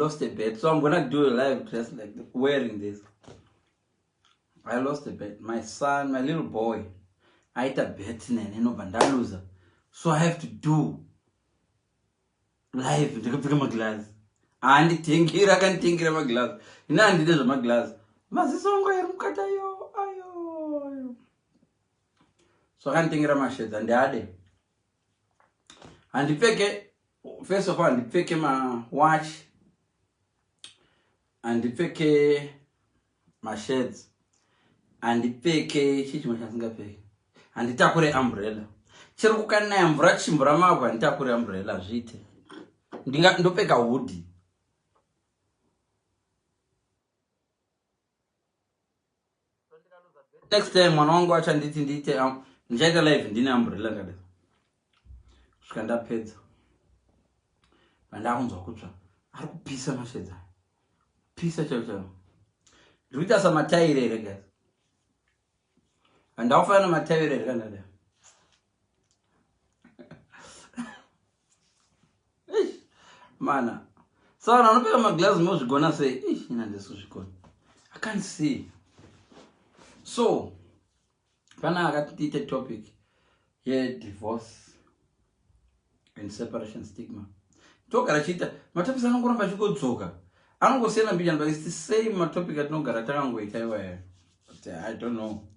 lost a bet, so I'm gonna do a live dress like wearing this. I lost a bet. My son, my little boy, I ate a bet and loser. So I have to do live ndikapfeka maglass. Handitengera akanditengera maglass. Ina handide zvamaglass. Maziso angu ari mukati ayo. So akanditengera masheds handade. Handipfeke first of all handipfeke ma watch. Handipfeke masheds. Handipfeke chichimwe chandingapfeke. Handitakure umbrella. Chero kukanaya mvura chimbura mavhu handitakure umbrella zviite. Ndopfeka hoodie. Next time mwana wangu acha ndiite ndichaita live ndine umbrella kada. Kusvika ndapedza. Vandakunzwa kutsva. Ari kupisa mashedza. Pisa chaiwo. Ndikuita samataire here guys. Vandakufanana mataire here kana da. Mana. So anopeka maglass mozvigona sei? Ina ndisuzvikona. I can't see. So, pana akatiite topic divorce and separation stigma. Togara chita matopics anongoramba chigodzoka. Anongosiyana mbijana but it's the same topic atinogara takangoita iwaya. But I don't know.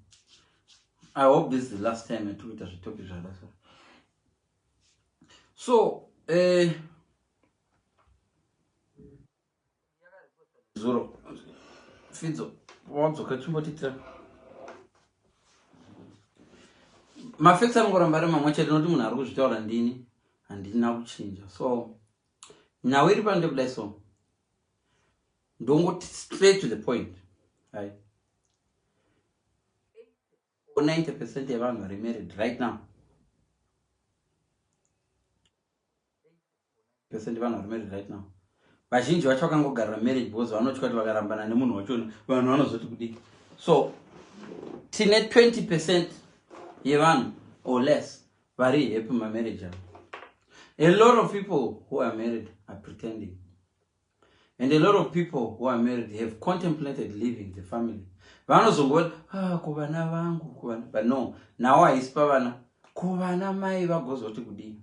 I hope this is the last time I talk about topics like that. So, Zoro Fidzo wadzoka chimbotitira mafex anongoramba ari mamwe chete noti munhu ari kuzvitaura ndini handina kuchinja. So now iri pande kudai so ndongoti straight to the point, right? 90% yevanhu vari married right now. 90% yevanhu vari married right now. Vazhinji vacho vakangogarira marriage because vanotya kuti vakarambana nemunhu wachona vanhu vanozoti kudii. So tine 20% yevanhu or less vari happy marriage. A lot of people who are married are pretending. And a lot of people who are married have contemplated leaving the family. Vanozongoti kuvana vangu kuvana, but no, now haisi pavana kuvana mai vagozoti kudii.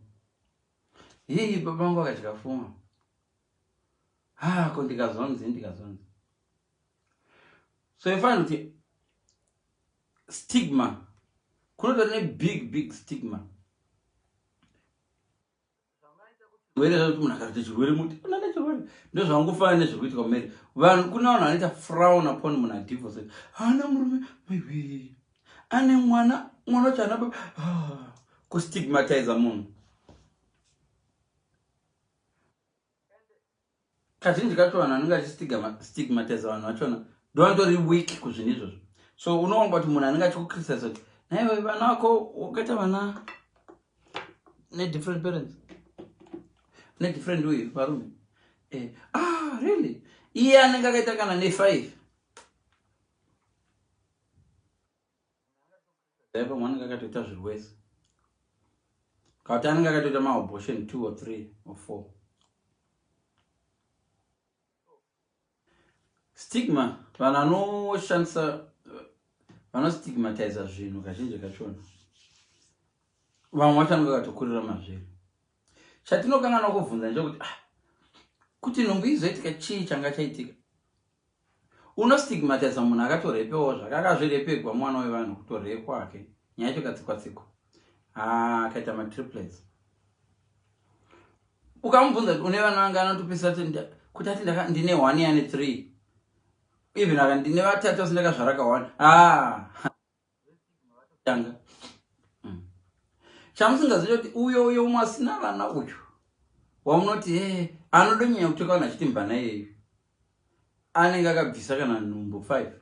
Hii baba vangu vakachikafunga. Ndikazonzi. So you find that stigma, kunotori ne big stigma. Where is munhu akarita chirwere muti unana chirwere ndozvangofanana nezvirikuitika kumeri. Vanhu kuna vanhu vanoita frown upon munhu adivorce. Hana murume maiwe ane mwana wacho hana baba. Kustigmatize munhu. Kazhinji kacho vanhu vanenge vachistigmatize vanhu vachona ndovantori weak kuzvinhu izvozvo. So unoona kuti munhu anenge achikukriticize kuti naiwe vana vako wakaita vana ne-different parents ne-different way varume. Really? Iye anenge akaita kana ne-5 pamwe anenge akatoita zvirwese kuti anenge akatoita ma-abortion 2 or 3 or 4. Stigma, vanhu vanoshandisa vanostigmatize zvinhu kazhinji kachona vamwe vacho vanenge vakatokurira mazviri. Chatinokangana kuvhunza ndechekuti kuti nhumbu izoitika chii changa chaitika. Unostigmatize munhu akatorepewo zvake akazvirepegwa mwana wevanhu kutorepwa kwake nyaya yacho katsikwa akaita matriplets. Ukamubvunza kuti une vana vanga anotopisa kuti ati ndine 1 year 3 even ndine vatatu sindakazvara ka1 tanga. Chamusingazivi kuti uyo umwe asina vana uyu wamunoti anodonyanya kutoka vanhu achiti mbana iyeyo anenge akabvisa kana nhumbu 5.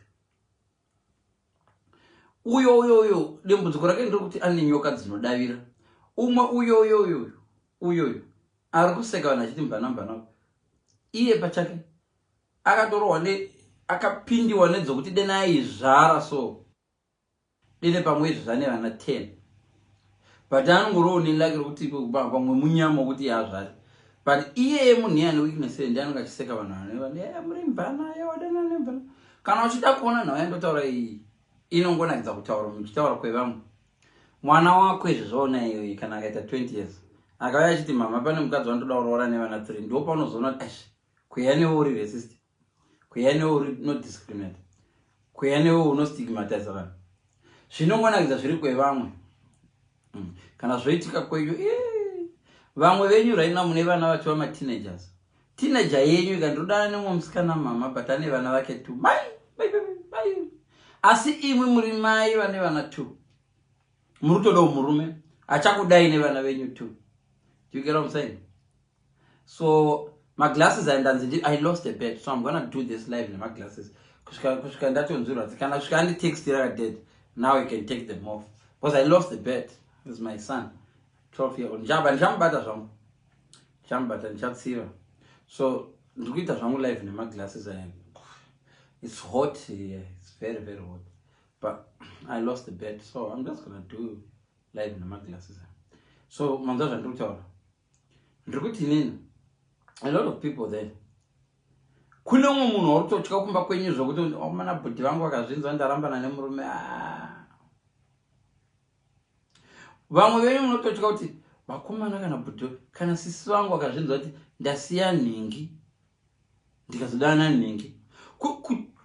Uyo dambudziko rake nderekuti ane nyoka dzinodavira. Umwe uyo ari kuseka vanhu achiti mbana iye pachake akatorwa akapindiwa nedzokuti dena aizvara so dine pamwe zvane vana 10 but anongorowo nelake rokuti pamwe munyama kuti yazvare but iye munhu iyani weakness ndiye anenge achiseka vanhu vanhu muri mbana yawadana nembana kana uchida kuona nhau yandotaura iyi inongonakidza kutaura muchitaura kwevamwe mwana wako izvozvaona iyoyi kana akaita 20 years akauya achiti mama pane mukadzi wandoda kuroora nevana 3 ndo paunozoona kuti ash kweya newe uri racist kweya newe uri no discriminate kweya newe unostigmatize vanhu zvinongonakidza zviri kwevamwe kana zvoitika kwenyu vamwe venyu raina mune vana vachiva mateenagers teenager yenyu ikandodana nemwe musikana mama but ane vana vake 2 mai asi imwe muri mai vane vana 2 muri kutoda murume achakudai nevana venyu 2. Do you get what I'm saying? So my glasses and I lost a bet, so I'm gonna do this live in my glasses kusvika ndatonzwirwa kana kusvika andi text dead. Now you can take them off because I lost the bet with my son 12 year old ndichamubata zvangu ndichatsiva so ndikuita zvangu live nema glasses it's hot here. It's very very hot but I lost the bet so I'm just gonna do live nema glasses so manzwa zvandiri kutaura ndiri kuti inini a lot of people there kune umwe munhu warutotya kumba kwenyu zvokuti mana bhodhi vangu vakazvinzwa ndarambana nemurume vamwe venyu munototya kuti vakomana kana bhodhi kana sisi vangu vakazvinzwa kuti ndasiya nhingi ndikazodana nhingi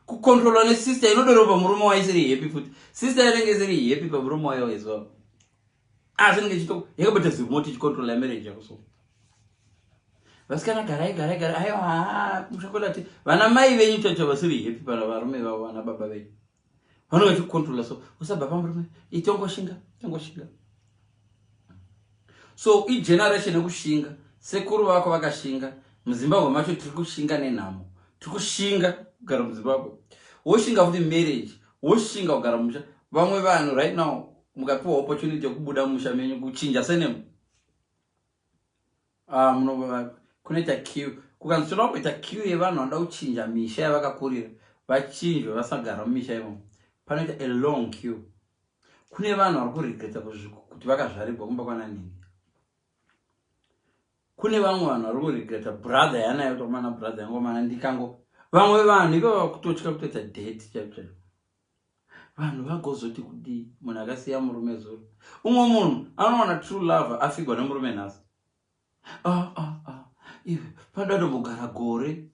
kukontrolwa nesister inodoropa murume waisiri happy futi sister inenge isiri happy pamurume wayo as well asi nenge chitoko yakabata zimoti chikontrola marriage yako so vasikana garai aiwa mushakolati vana mai venyu chacho vasiri happy pana varume vavo vana baba venyu vanenge vachikontrola so usabva pamurume itongoshinga so igeneration yekushinga sekuru vako vakashinga muzimbabwe macho tiri kushinga nenhamo tiri kushinga kugara muzimbabwe woshinga futi marriage woshinga kugara musha vamwe vanhu right now mukapiwa opportunity yekubuda mumusha menyu kuchinja senemu kunoita queue kukanzwira kuita queue yevanhu vanoda kuchinja misha yavakakurira vachinjwe vasagara mumisha imomo panoita a long queue kune vanhu vari kuregreta kuti vakazvarirwa kumba kwananini kune vamwe vanhu vari kuregreta brother yanayo tomana brother yangomana ndikango vamwe vanhu ivo vakutotya kutoita date chaipo vanhu vagozoti kudii munhu akasiya murume zuro umwe munhu anowana true lover afigwa nemurume nhasi ive padadombogara gore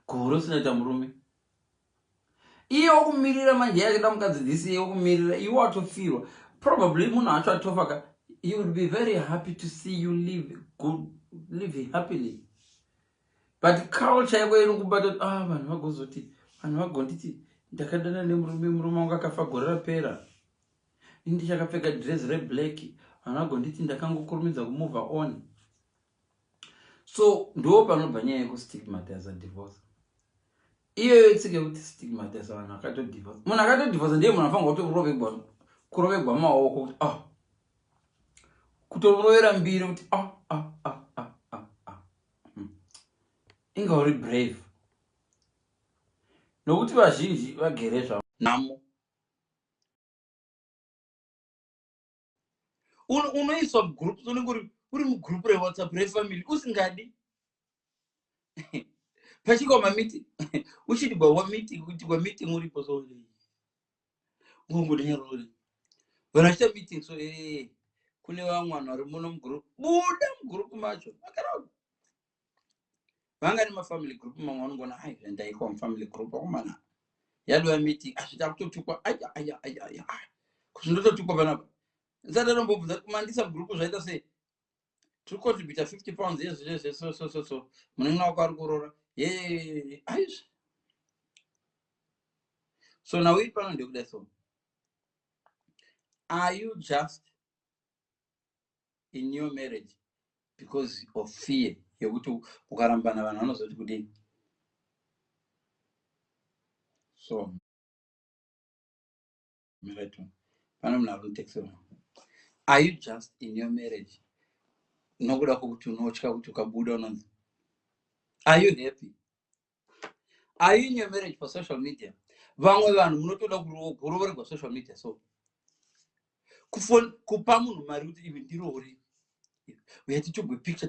usinaita murume iye wokumirira manje yachida mukadzi dhisi iye wokumirira iwe watofirwa probably munhu acho atofaka he would be very happy to see you live happily but culture yako inokubata vanhu vagonditi ndakadana nemurume wangu akafa gore rapera ndichakapfeka dress reblack vanhu vagonditi ndakangokurumidza kumove on so ndo panobva nyaya yekustigmatize divorce iyoyo tsike kuti stigmatize vanhu vakatodivorce munhu akatodivorce ndiye munhu afanira kuti kurovegwa maoko kuti kutorovera mbiri kuti inga uri brave nokuti vazhinji vagere zvavo nhamo unoiswa mugroup unenge uri mugroup rewhatsapp refamily usingadi pachikwa mameeting uchidigwa meeting uripo so ungodanyarori vanhu vachita meeting so kune vamwe vanhu vari muno mugroup buda mugroup macho akarauda vanga nemafamily group mamwe vanongona ndaikwa mufamily group akomana yadova meeting azvita kutotukwa kuzvindototukwa panapa nzadarombobvunza kumandisa mugroup zvaita sei tiri contributa 50 pounds yezvizvo munenge wako ari kuroora aizvi so nawe pano ndekuda so are you just in your marriage because of fear yekuti ukarambana vanhu vanozoti kudini so mirato pano munhu ari kutekisera are you just in your marriage nokuda kwokuti unotya kuti ukabuda unonzi are you happy are you in your marriage for social media vamwe vanhu munotoda kurovererwa social media so kupa munhu mari kuti ivi ndirori We had to take a picture.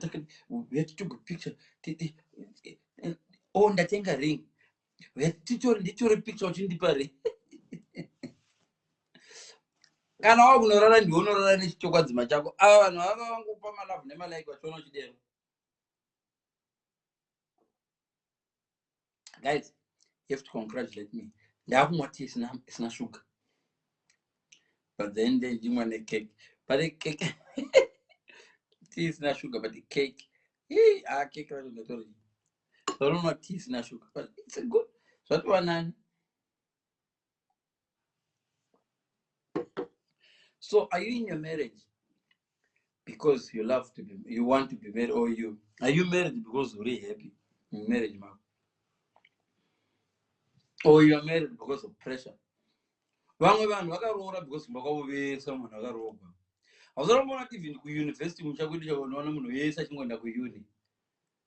We had to take a picture. Oh, ndatenga ring. We had to take a picture of Chindipari. Kana wakunorara ndiunorara nechichokwadzima chako ava vanhu vava vangopa malavu nemalaiki vachiona chidero. Guys, you have to congratulate me. Ndakumwa tea isina sugar. But then ndimwa necake. But the cake tea isina sugar, but the cake. Hey, cake racho ndatori. Soroma tea isina sugar. But it's a good. Zvatova nani. So are you in your marriage because you want to be married, or are you married because you're really happy in marriage, man? Or you are married because of pressure? Vamwe vanhu vakaroora because vakavovesa munhu akaroorwa. Hauzarambona even kuuniversity muchakuiti chaunoona munhu wese achingoenda kuuni.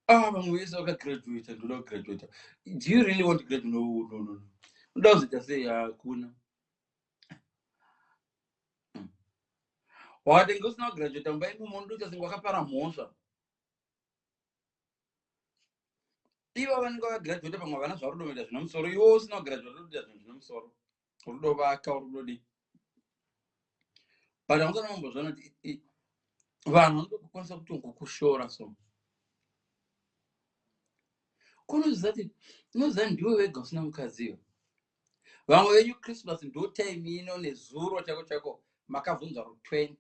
Vamwe vese vakagraduata, ndoda kugraduata. Do you really want to graduate? No. Unoda kuzoita sei? Hakuna. Wakatenge usina kugraduata mumbaimbomondoita senge wakapara mhosva. Ivo vanenge vakagraduata pamwe havana zvarudoita zvine musoro, iwo usina kugraduata unoita zvinhu zvine musoro. Urudovaka urudodi. But hamusana mambozvaona kuti vanhu vanokwanisa kutongokushora so. Kunoziva ndiwe wega usina mukaziyo. Vamwe venyu Christmas ndo time ino nezuro chako makabvunza ru20.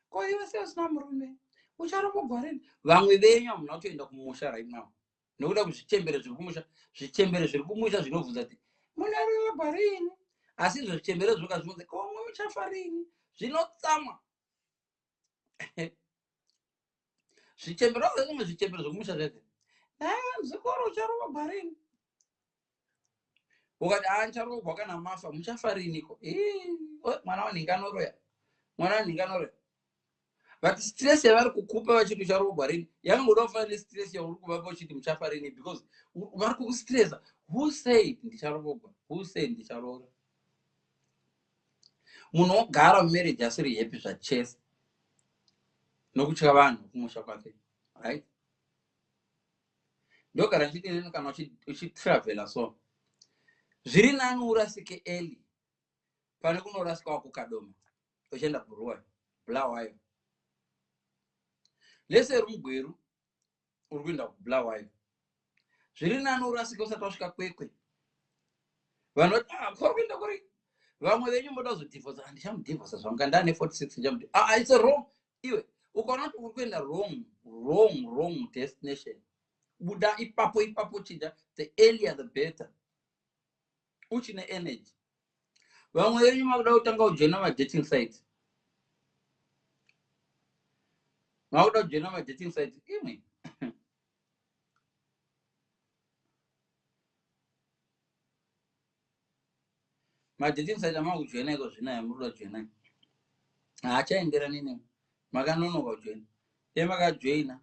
Ko iwe sei usina murume? Ucharongogwa rini? Vamwe venyu hamuna kutoenda kumusha right now. Nokuda kuzvichembere zviri kumusha, zvichembere zviri kumusha zvinobvunza kuti munarongogwa rini? Asi zvichembere zvokazvibvunza ko mwe muchafa rini? Zvinotsamwa. Zvichembere zvimwe zvichembere zvokumusha zvete. Zvikoro ucharongogwa rini? Ukati ancharogwa kana mafa muchafa riniko? Mwana wanhingi anoroya. Mwana wanhingi anoroya. But stress yavari kukupa vachiti ucharogwa rini yangoda kufanana nestress yauri kuvapa uchiti muchafa rini, because vari kukustressa. Who said ndicharogwa? Who said ndicharoora? Munhu ogara mumarriage asiri happy zvachese nokutya vanhu kumusha kwake, right? Ndogara ndichiti kana uchitravela so zviri nani urasike early pane kunorasika wako kadoma uchienda kuruwa Bulawayo. Lese rumugweru uri kuenda kuBulawayo. Zviri nani urasike usati wasvika Kwekwe. Vanhu vati kuri kuenda kuri. Vamwe venyu mboda kuzodivorsa, handichamudhivorsa zvangu ndane 46 ndichamudhivorsa. It's a wrong. Iwe ukaona kuti uri kuenda wrong destination. Buda ipapo chida, the earlier the better. Uchine energy. Vamwe venyu makuda kutanga kujoina madating sites. Makuda kujoina madating sites. Imwe. Madating sites amakujoina iko zvinayo muruda kujoina. Haachaenderani nemi. Makanonoka kujoina. Makajoina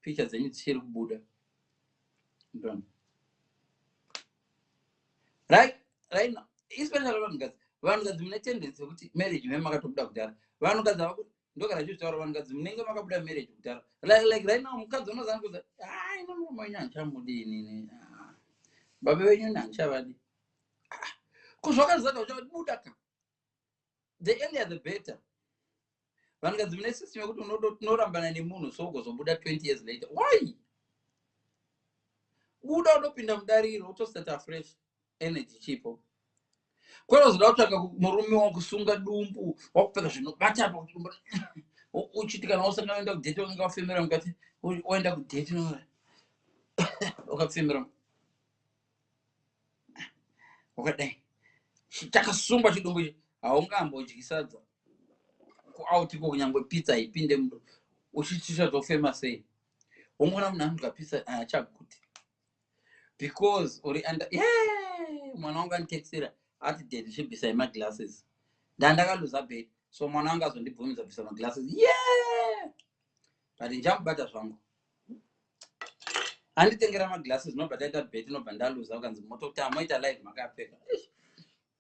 picture dzenyu dzichiri kubuda. Right now, especially vanhukadzi mune tendency yekuti marriage memakatobuda kudhara. Vanhukadzi avakuti ndogara chitaura vanhukadzi munenge makabuda marriage kudhara. Like right now mukadzi unozana kuza ino murume wenyu handichamudi inini. Baba venyu handichavadi. Kuzvakazaka uchabuda ka. The earlier the better. Vanhukadzi mune system yekuti unorambana nemunhu so ugozobuda 20 years later. Why? Buda unopinda mudariro utostarta fresh. Energy chipo. Kwero zoda kutsvaka murume wakusunga dumbu, wakupfeka zvinobata apa kuti uchiti kana usanga waenda kudate unenge wafemera mukati, waenda kudate wakafemera wakadai chakasungwa chidumbu ichi haungambodyi sadza kuautiko kunyangwe pizza ipinde mudo uchichizofema sei. Ungoona munhu anodya pizza haachaguti because uri under mwana wangu aniteksera ati dad chibvisai maglasses ndandakaluza bed so mwana wangu azondibvumidza kubvisa maglasses but ndichamubata zvangu anditengera maglasses nobva taita bed nobva ndaluza ukanzi moto kuti amoita live makapfeka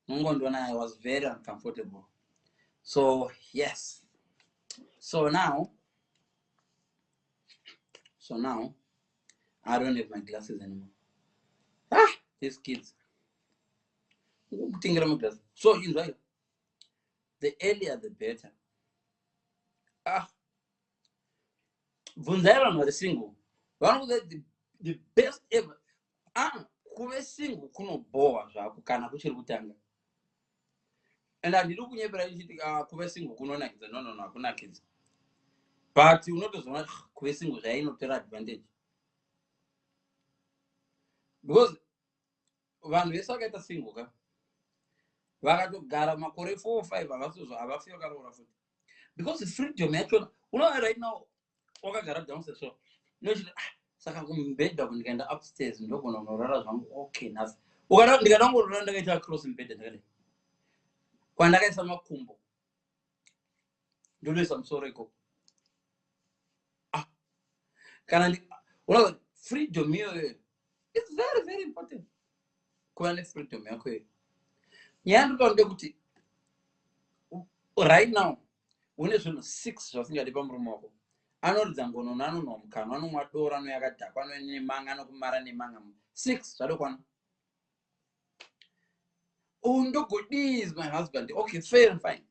nongondiona I was very uncomfortable. So yes, so now So now I don't have my glasses anymore. These kids. So you right. The earlier the better. Vunzera no single. One of the best ever. Kuve single kuno boa zvako kana kuchiri kutanga. And I look kunyepera ichiti kuve single kunonakidza. No, hakunakidza. But unotozona kuve single zvainotora advantage. Because vanhu vese vakaita single ka vakatogara makore 4 or 5 havafi vakaroora futi. Because the freedom yacho unoona right now wakagara downstairs so nochiti saka kumbedha ndikaenda upstairs ndogona kunorara zvangu okay nhasi ndikadangorora ndakaita cross mbedha ndakadai kwandakaisa makumbo ndonoisa musoro ikoko kana unoona freedom iyoyo it's very very important kuva nefreedom yako iyo. Nyaya ndotaura kuti right now une zvinhu 6 zvasingadi pamurume wako. Anoridza ngono, anonwa mukanwa, anomwa doro, anoyakadhakwa, anonemanga, anokumara nemanga 6 zvadokwana. Undogodi is my husband. Okay, fair and fine.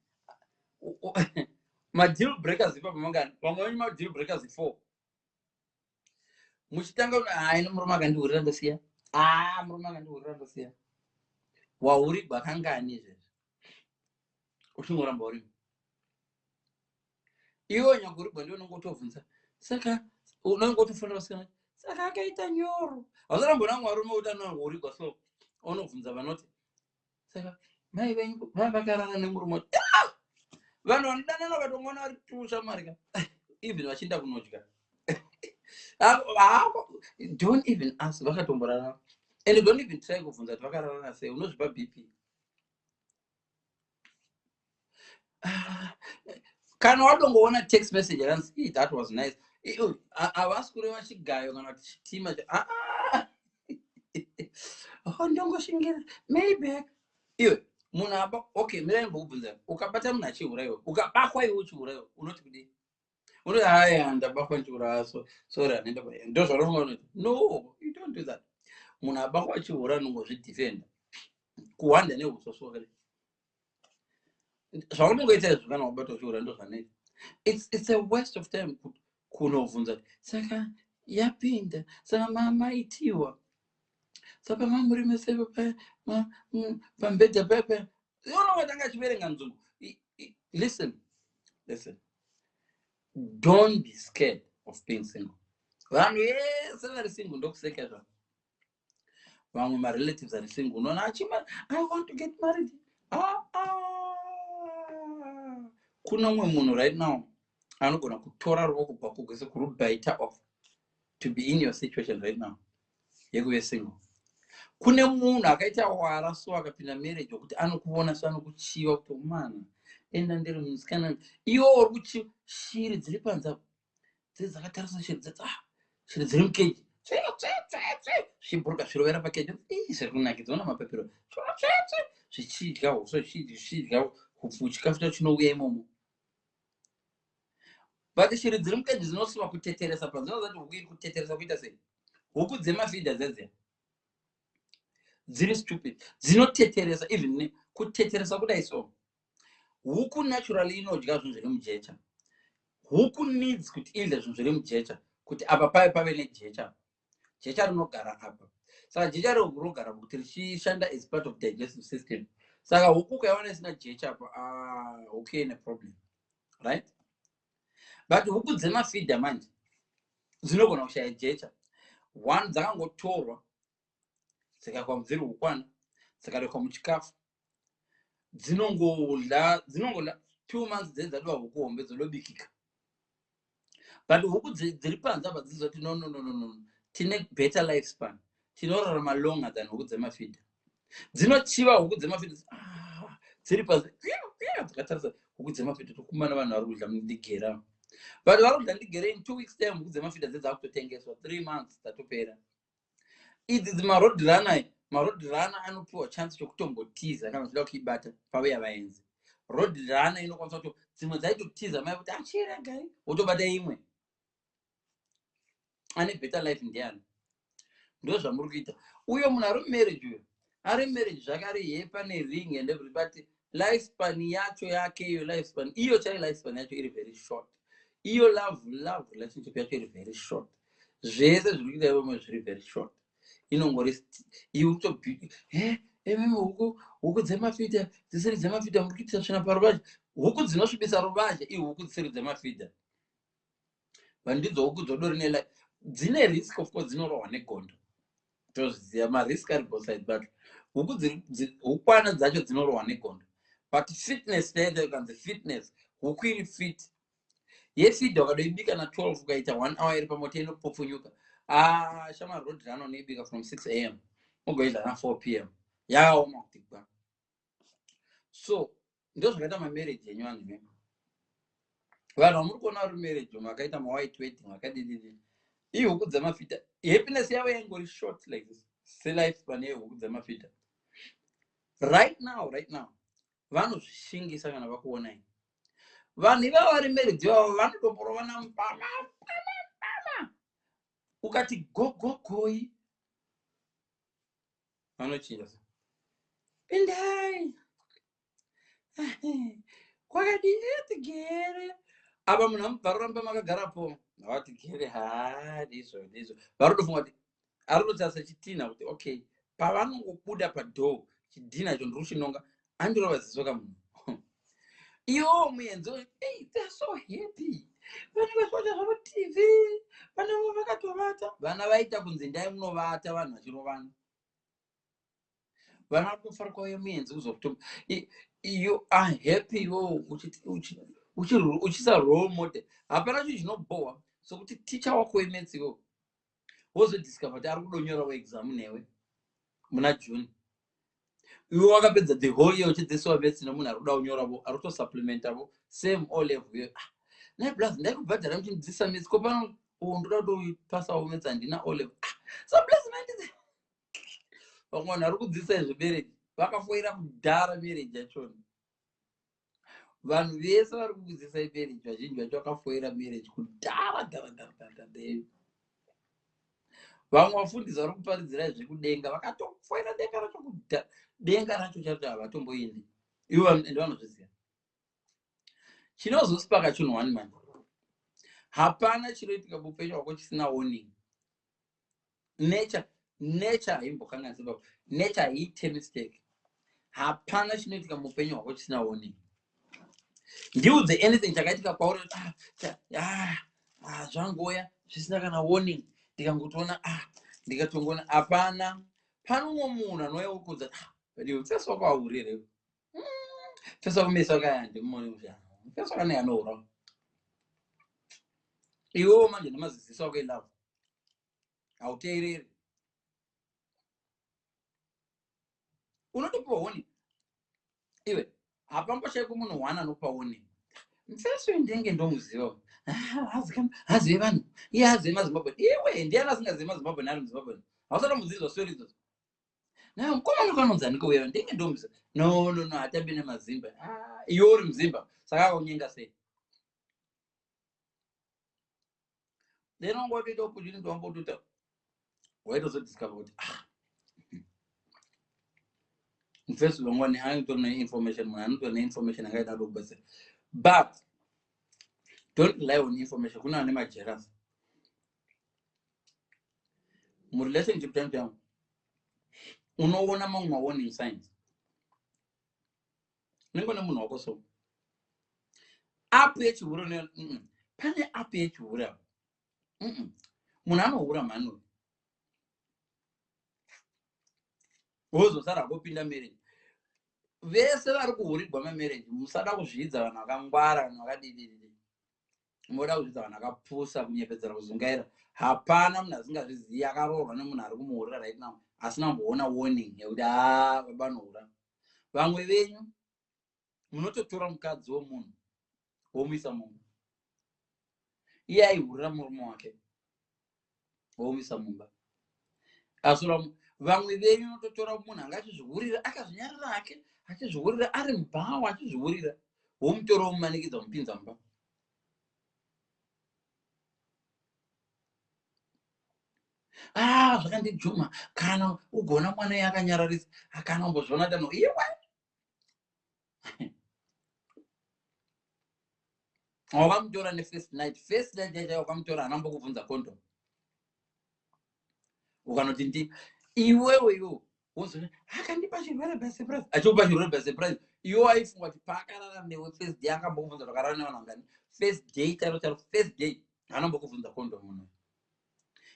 My deal breakers ipa pamangani. Pamwe ma deal breakers 4. Muchitanga ino murume akandiurira ndosiya. Murume akandiurira ndosiya. Wauri bakangani izvezvi. Uchingoramba uri. Iwo nyangurigwa ndio unongotovhunza. Saka unongotofanira kusema saka akaita nyoro. Hazarambona mwarume utano urigwa so unovhunza vanoti. Saka mai venyu vakarana nemurume. Vanhu vanodanana vakatongona vari tusha marika. Even vachinda kunodya. Don't even ask vakatomborana. And don't even try kuvhunza kuti vakararana sei. Unozvipa BP. Kana wadongoona text message yakanzi that was nice. Havasi kureva chigayo kana kuti chitima. Ndongoshingira maybe. Iwe munhu apa okay mirai mbokubvunza ukabata munhu achiurayiwa ukabakwa iwe uchiurayiwa unoti kudii? Unoti ndabakwa ndichiurayiwa so sorry anoenda paye. Ndo zvaunonga unoti no you don't do that. Munhu abakwa achiurayiwa nongozvidefenda kuhwanda nehusoso wakadai. Zvaunongoita izvo kana wabatwa uchiurayiwa ndo zvanoita. It's a waste of time kunovhunza saka yapinda saka maitiwa saka mamuri mese pambedha pepe. Unongatanga achiverenga nzungu. Listen. Don't be scared of being single. Vanhu vese vari single ndokuseka zvavo. Vamwe marelatives are single. Unoona achima I want to get married. Kuna umwe munhu right now anogona kutora ruoko rwako kwese kurubaita off to be in your situation right now yekuve single. Kune munhu akaita wara so akapinda marriage wokuti anokuona so anokuchiva kuti mana enda ndiri musikana iwo uri kuchi shiri dziri panze dzakatarisa shiri shiri dziri mukeji zviburuka zvirovera pakeji zviri kunakidza ona mapepero zvichidya huso zvichidya hupfu chikafu chacho chinouya imomo. But shiri dziri mukeji dzinosima kuteteresa padzinoza kuti huku iri kuteteresa kuita sei? Huku dzemafidha dzedze dziri stupid dzinoteteresa even kuteteresa kudai so. Huku naturally inodya zvinhu zviri mujecha. Huku needs kuti idle zvinhu zviri mujecha kuti apa pave nejecha. Jecha rinogara apa. Saka jecha rinogara kuti richishanda as part of digestive system. Saka huku ukaiona isina jecha apa huku ine problem. Right? But huku dzemafidha manje dzinogona kushaya jecha. One dzakangotorwa dzikaiswa mudziri hukwana dzikarekwa muchikafu dzinongola 2 months dzedzadwa huku hombe dzodobikika. But huku dziri panze apa dzizoti no tine better lifespan tinorarama longer than huku dzemafidha. Dzinochiva huku dzemafidha dziri panze dzakatarisa huku dzemafidha tokumana vanhu vari kudya mudigera. But vari kudya ndigere in 2 weeks time huku dzemafidha dzedzakutotengeswa 3 months dzatopera. Idzi marodhirana anopiwa chance chokutombotiza kana zvida kuibata pavaya vaenzi. Rodhirana inokwanisa kuti dzimwe dzaitotiza mai kuti achiregai wotobata imwe. ane better life ndiani? Ndo zvamuri kuita. Uyo munhu ari marriage uyo ari marriage zvakare ye pane ring and everything, but lifespan yacho yake iyo lifespan iyo chai lifespan yacho iri very short. Iyo love relationship yacho iri very short. Zvese zviri kuita ivo zviri very short. Inongori iwe to ememe huku dzemafidha dzisiri dzemafidha muri kuitira svina paruvazhe. Huku dzinosvibisa ruvazhe ihuku dzisiri dzemafidha. Vandidzo huku dzodori nela dzine risk, of course dzinorohwa negondo. Toziva marisk ari both side, but huku hukwana dzacho dzinorohwa negondo. But fitness nende kanzi fitness huku iri fit. Yefidha ukadoibika na 12 ukaita 1 hour iri pamoto inopofunyuka. Shama road run unoibika from 6 am ugoita na 4 pm. Yakaoma kutikwa. So ndo zvakaita mamarriage yenyu vanhu mimi. Vanhu vamuri kuona vari marriage makaita white wedding vakadididi. Iyi huku dzemafidha happiness yavo yangori short like this. Selifespan yehuku dzemafidha. Right now vanozvishingisa kana vakuonai. Vanhu ivavo vari marriage vavo vanotomborovana mupama. Ukati gogoi vanochinja. Pindai. Kwakadi tigere. Aba munhu amubvaroramba makagarapo. Vatigere ndizvo. Varotofunga kuti arikutarisa chitina kuti okay, pavanongobuda padhoo chidhina icho ndikuchinonga andorova ziso kamunhu. Iwo muenzo, hey, they're so happy. Vanenge vachiona zvavo TV, vanenge vakatovata. Vana vaita kunzi ndai munovata vanhu vachirovana. Vana vakufara kwauya muenzo kuzokutomba. You are happy iwo uchisa role model. Hapana chinhu chinobohwa sokuti teacher wako weMaths iwo wozodiscover kuti ari kudonyorawo exam newe muna June. Iwe wakapedza the whole year uchidzidziswa Maths nomunhu ari kuda kunyoravo ari kutosupplementavo same O level yo. Naye plus ndaikubhadhara muchindidzisa Maths ko pano ndoda kutopasawo Maths handina O level. So plus mandidzi vamwe vanhu ari kudzidzisa izvebereki vakafoira kudhara marriage yachona. Vanhu vese vari kukudzidzisa marriage vazhinji vacho vakafoira marriage kudhara. Vamwe vafundisi vari kuparidzira zvekudenga vakatofoira denga racho kudhara. Denga racho chato havatomboendi. Ivo ende vanozviziva. Chinozosipaka chinhu one man. Hapana chinoitika muupenyu hwako chisina warning. Nature haimbokanganisipa. Nature haiite mistake. Hapana chinoitika muupenyu hwako chisina warning. Ndiudze anything chakaitika kwauri zvangoya zvisina kana warning. Ndikangotoona ndikatongona hapana. Panomwe munhu anouya kukudza pfeso wako haurire. Pfeso wako meso akayande mumoni. Pfeso kana yanoura. Iwewo manje nemaziziso wako elavo. Hauteereri. Unotopiwa warning. Iwe hapamboshaikwa munhu one anopa warning. Mfeso indenge ndomuziva. Hazive vanhu. Iye hazive maZimbabwe. Iwe ndiani asingazive maZimbabwe nari muZimbabwe. Hausada mudzidziswa stori idzodzo. Naye mukomana kanonzani kuuya ndenge ndomuziva. No hatambi nemazimba. Iwe uri muzimba saka akaunyenga sei. Then wangotoita opportunity wambotota waitozodiscover kuti mfeso wangwani anotora information munhu anotora information akaita kubatsira. But don't rely on information. Kuna ane majealous. Mu relationship yangu unoona mamwe warning signs. Ningone munhu wako so. App yechihuro pane app yechihuro. Munhu anohura mhano. Wozosara kupinda marriage. Vese vari kuhurirwa mamarriage musada kuzvidza vanhu vakangwara vanhu vakadididi. Moda kuzvidza vanhu vakapusa kunyepedzera kuzungaira. Hapana munhu asingazvizivi akaroorwa nemunhu ari kumuhurira right now asina kumboona warning yekuti babanohura. Vamwe venyu munototora mukadzi womunhu womuisa mumba. Iye aihurira murume wake womuisa mumba. Asura vamwe venyu munototora munhu anga achizvihurira akazvinyarira hake achizvihurira ari mubhawa achizvihurira womutora womumanikidza mupinza mumba. zvakandijuma kana ugona mwana yakanyararisa kana umbozviona dano iwe wakamutora nefirst night yacho wakamutora anambokubvunza condom ukanoti ndi iwewe wozoti akandipa chirwere by surprise achikupa chirwere by surprise iwe waifunga kuti pakarara newe first day akambokubvunza zvakarara nevanhu vangani first day charo first day anambokubvunza condom munhu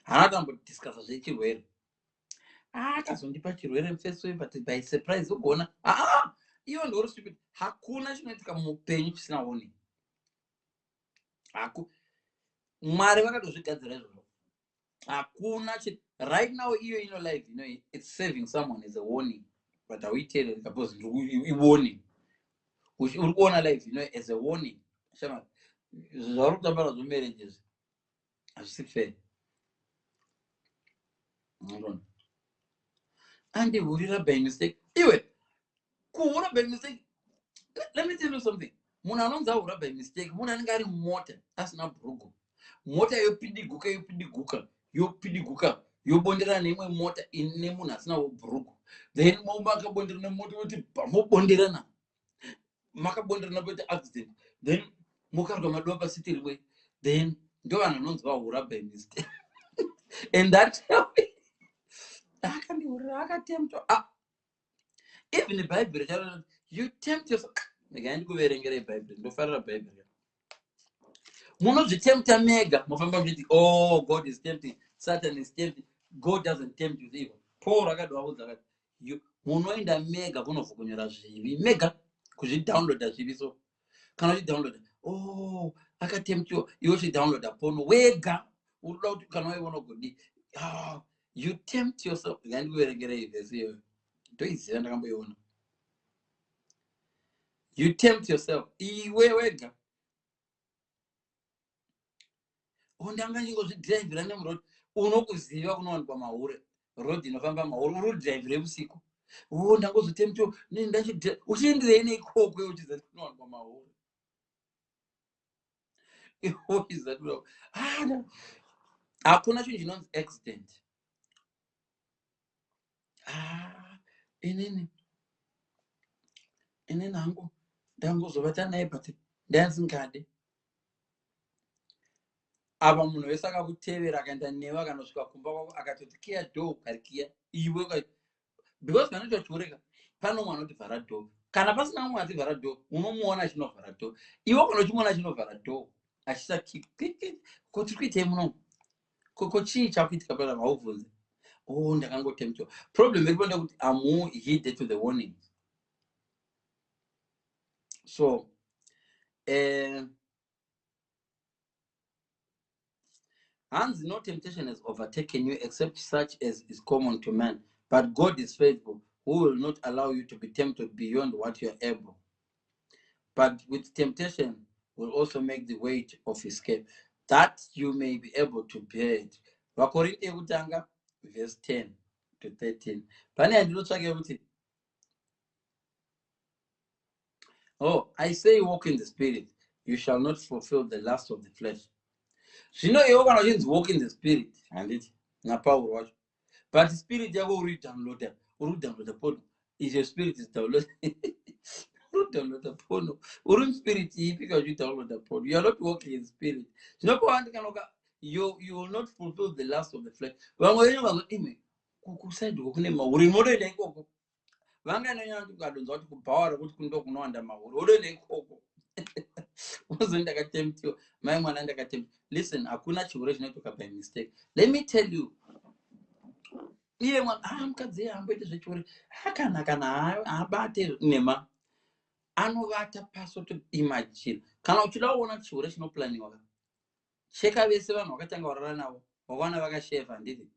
haana tambodiscasa zvechirwere akazondipa chirwere first way but by surprise ugona iwe ndori stupid. Hakuna chinoitika muupenyu chisina warning. Mwari vakatozvigadzira izvozvo. Hakuna right now iyo ino life, you know, it's saving someone as a warning, but hauiteereri because warning uri kuona life, you know, as a warning. Shama zvauri kutambara zvomarriages hazvisi fair. Andihurira by mistake. Iwe kuhura by mistake. Let me tell you something. Munhu anonzi ahura by mistake, munhu anenge ari mota asina bhurugu. Mota yopidiguka yobonderana neimwe mota ine munhu asina bhurugu. Then makabonderana nemota kuti mobonderana. Makabonderana poita accident. Then mukarwa madoa pasiti rimwe. Then ndo vanhu anonzi vahura by mistake. And that even the Bible, you tempt yourself. Again, go wearing a Bible. No further Bible. Monozvitempta mega. Oh, God is tempting. Satan is tempting. God doesn't tempt you evil. Paul rakadwa you munoenda mega kunofukunyira zvivi. Mega kuzvidownloada zvivi so. Kana uchidownloada. Oh, akatemtiwa. Iwe uchidownloada porno wega. Unoda kuti kana waiona godi. You tempt yourself. Again, go wearing a Bible. Ndoiziva ndakamboiona. You tempt yourself. Iwe wega. Ndanga ndingozvidhiraivhira nemurodi. Unokuziva kunowanikwa mahure. Rodi inofamba mahure. Uri kudhiraivhira usiku. Ndangozotemptiwa. Uchienderei neikoko uchizati kunowanikwa mahure. Iwe uchizati hakuna chinhu chinonzi accident. Inini hangu ndangozovata naye but ndazingade. Ava munhu wese akakutevera akaenda newe akanosvika kumba kwako akatoti kiya dho karikiya iwe because kana chochoreka pano mwana kuti vhara dho kana pasina mwana ati vhara dho unomuona achinovhara dho iwe kana uchimuona achinovhara dho achisa kuti kuitei muno koko chii chakuitika pana maubvunze ndakangotemptiwa. Problem iripo ndekuti heeded to the warnings. So hands no temptation has overtaken you except such as is common to man, but God is faithful, who will not allow you to be tempted beyond what you are able, but with temptation will also make the way of escape, that you may be able to bear it. Vakorinte kutanga verse 10 to 13. Pane andinotsvake kuti I say walk in the spirit, you shall not fulfill the lust of the flesh. Zvino iwe kana uchinzi walk in the spirit handiti napauro wacho, but spirit yako uri downloader porno. Is your spirit is downloader downloader porno? Uri spirit ipi kana uchidownloader porno? You are not walking in spirit. Zvinopawandikanoka you will not fulfill the lust of the flesh. Vamwe venyu vangoti kusaidwa kune mauri motoenda ikoko. Vanganonyanya kuti ukadonzwa kuti kubhawara kuti kundo kunowanda mauri wotoenda ikoko. Ndakatemptiwa mai mwana ndakatemptiwa. Listen, hakuna chirwere chinoitoka by mistake. Let me tell you, iye mwana mukadzi amboite zvechirwere kana abate nema anovata pasoto imagine. Kana uchida kuona chirwere chinoplaniwa cheka vese vanhu vakatanga varara navo vakaona vakasheva handiti.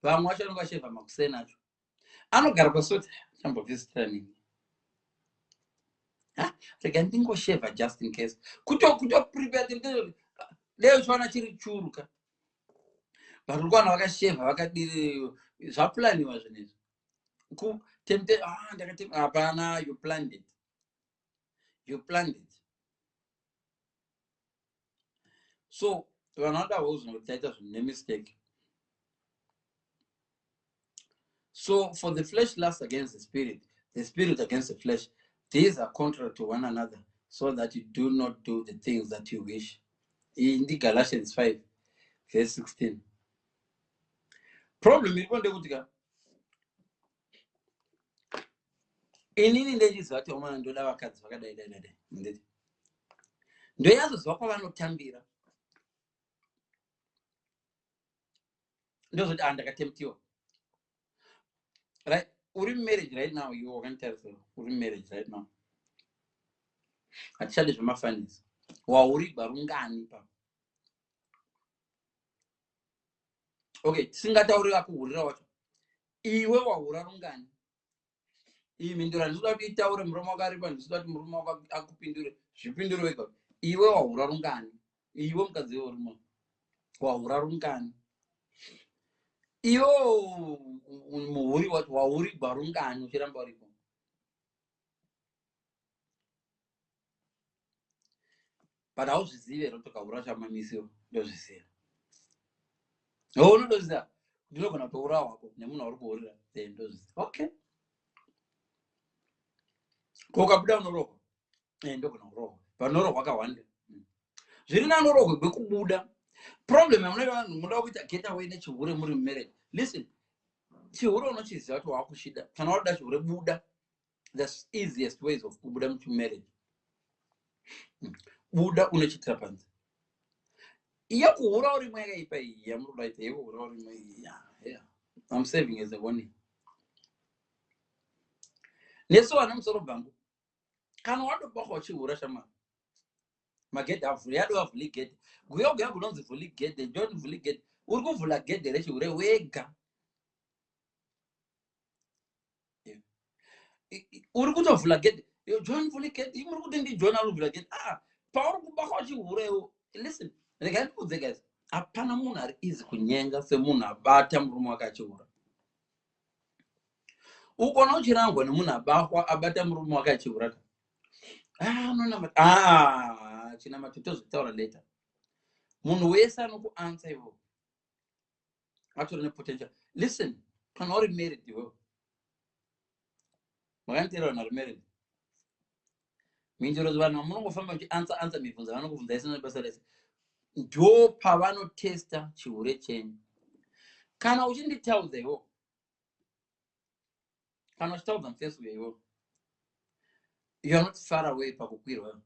Vamwe vacho vanenge vasheva makuseni acho anogara pasoti chambobvisitira nini rega ndingosheva just in case kutoprepare leo chiwana chiri churuka vari kuwana vakasheva vakadiri zvaplaniwa zvinezvi kutemte ndakatemta hapana. You planned it. So vanoda hozvo taita mistake. So for the flesh lusts against the spirit against the flesh. These are contrary to one another, so that you do not do the things that you wish. In the Galatians 5, verse 16. Problem is when they would go. Inini ndechizvati omwana ndoda vakadzi vakadaidai ndeti ndoyazozva kwavanotambira ndozoti ndakatemtiwa, right? Uri marriage right now, you wakantarisa uri marriage right now, hatichadi zvemafanisi, wauri barungani pa. Okay, tisingatauri akuhurira wacho, iwe wahura rungani. Iyi mhindura ndinoda kuti itaure murume wako aripa, ndinoda kuti murume wako akupindure zvipindure wega. Iwe wahura rungani? Iwe mukadzi werume wahura rungani? Iwe muhuri wacho wauri barungani uchiramba uripo? But hauzvizivi here kuti ukahura chamamisiwo ndozviziva. Unondoziva ndinogona kutoura wako nemunhu wauri kuhurira ndozviziva. Okay. Kokabuda unorohwa ndogona kurohwa, panorohwa akawanda zviri nanorohwe kwekubuda. Problem yamunoita vanhu munoda kuita getaway nechihure muri mumarriage. Listen, chihure unochiziva kuti wakushida, kana wakuda chihure buda. The easiest ways of kubuda mumarriage. Buda unochitira panze. Iya kuhura uri mwakaipa iyi yamunoda kuita, iyo kuhura uri mwakaipa. Yeah. I'm saving as a warning. Neso vana musoro bhangu. Kana wadobakwa uchihura shamari. Magedhe avhuri yado avhuli gedhe. Guyoga gunonzi vhuli gedhe, John vhuli gedhe. Uri kuvhula gedhe rechihure wega. Uri kutovhula gedhe. John vhuli gedhe. Imuri kuti ndi John ari kuvhula gedhe. Pauri kubakwa uchihure. Listen, regai ndikudze guys. Hapana munhu ari easy kunyenga semunhu abata murume wake achihura. Ukona uchirangwa nemunhu abata murume wake achihura. China matotozvitaura later. Munhu wese anokuansa ivo atori nepotential. Listen, kana uri married ivo makanditeera vanhu vari married, minjiro vanhu vamunongofamba muchiansa mibvunzo vanokubvunza isina basa rese, ndo pavanotesta chihure chenyu. Kana uchinditaudza ivo, kana uchitaudza mufacebook ivo, you are not far away pakukwirwa.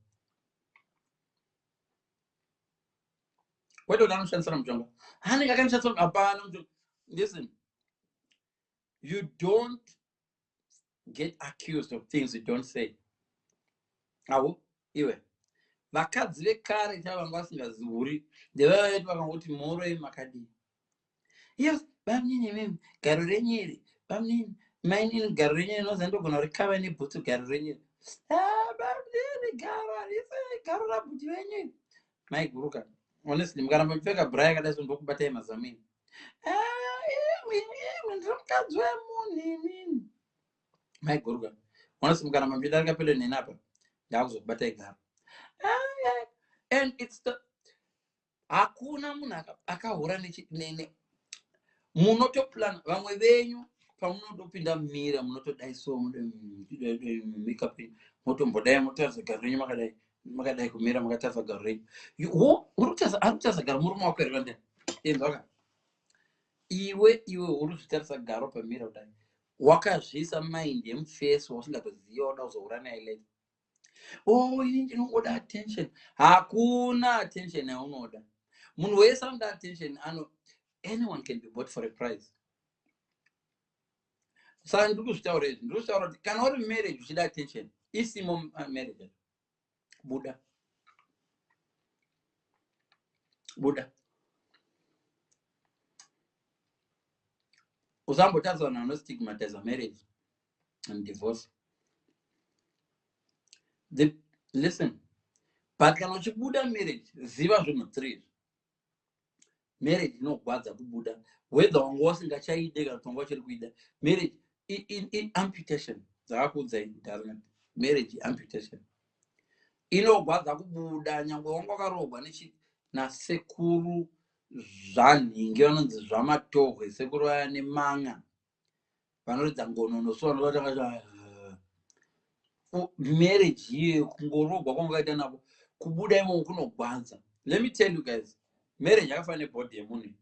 Kwete kuti anoshandisana mutonga hanenge akanishandisana hapana mutonga. Listen, you don't get accused of things you don't say. Awo iwe vakadzi vekare chava vanga vasingaziuri ndevavaiti vakangoti moroi makadii. Yes, bamnini mimi garo renyeri, bamnini mainini garo renyeri nozandogona rikava nebhutsu garo renyeri. Bamnini garo arise garo rabhuti renyeri. Maiguruka. Honestly, mukaramba muchipfeka bra yakadai ndokubatai mazamini. Imwe ndiri mukadzi wemunhu. Maiguruka. Honestly, mukaramba muchidarika pedo neni apa ndakuzokubatai garo. And it's the hakuna munhu akahura nene munotoplan vamwe venyu pamunotopinda mumira munotodai so makeup motombodai motaridza garo renyu makadai kumira makataridza garo renyu. Arikutaridza garo murume wako here kandani enzaka iwe uri kutaridza garo pamira kudai wakazviisa mind yemufesi wausingatoziva wada kuzohura naye later. Ini ndinongoda attention. Hakuna attention yaunoda. Munhu wese anoda attention. Anyone can be bought for a price. Saka ndiri kuzvitaura izvi, ndiri kutaura kuti kana uri marriage uchida attention, isimo marriage. Buda. Usambotaridza vanhu vanostigmatize marriage and divorce. Listen, but kana uchibuda marriage, ziva zvinhu 3. Marriage inogwadza kubuda, whether wanga wasingachaide kana kuti wanga uchiri kuida. Marriage amputation, dzakakuudzai ndarina. Marriage amputation inogwadza kubuda nyangwe wanga wakarogwa nasekuru zvanhingi vanonzi zvamatohwe, sekuru vaya nemanga vanoridza ngonono. So marriage iyeyo kungorogwa kwamakaita nako kubuda imomo kunogwanza. Let me tell you guys, marriage yakafanana nebhodhi yemunhu.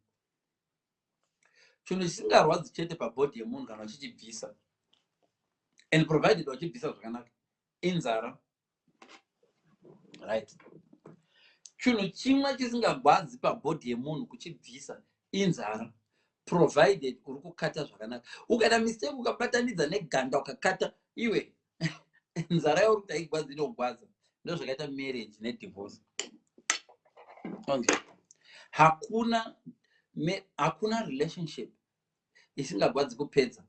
Chinhu chisingarwadzi chete pabhodhi yemunhu kana uchichibvisa, and provided wachibvisa zvakanaka, inzara, right? Chinhu chimwe chisingagwadzi pabhodhi yemunhu kuchibvisa inzara, provided uri kukata zvakanaka. Ukaita mistake ukabatanidza neganda ukakata, iwe nzara yauri kuti haigwadzi inogwadza. Ndo zvakaita marriage nedivorce. Hakuna relationship isingagwadzi kupedza.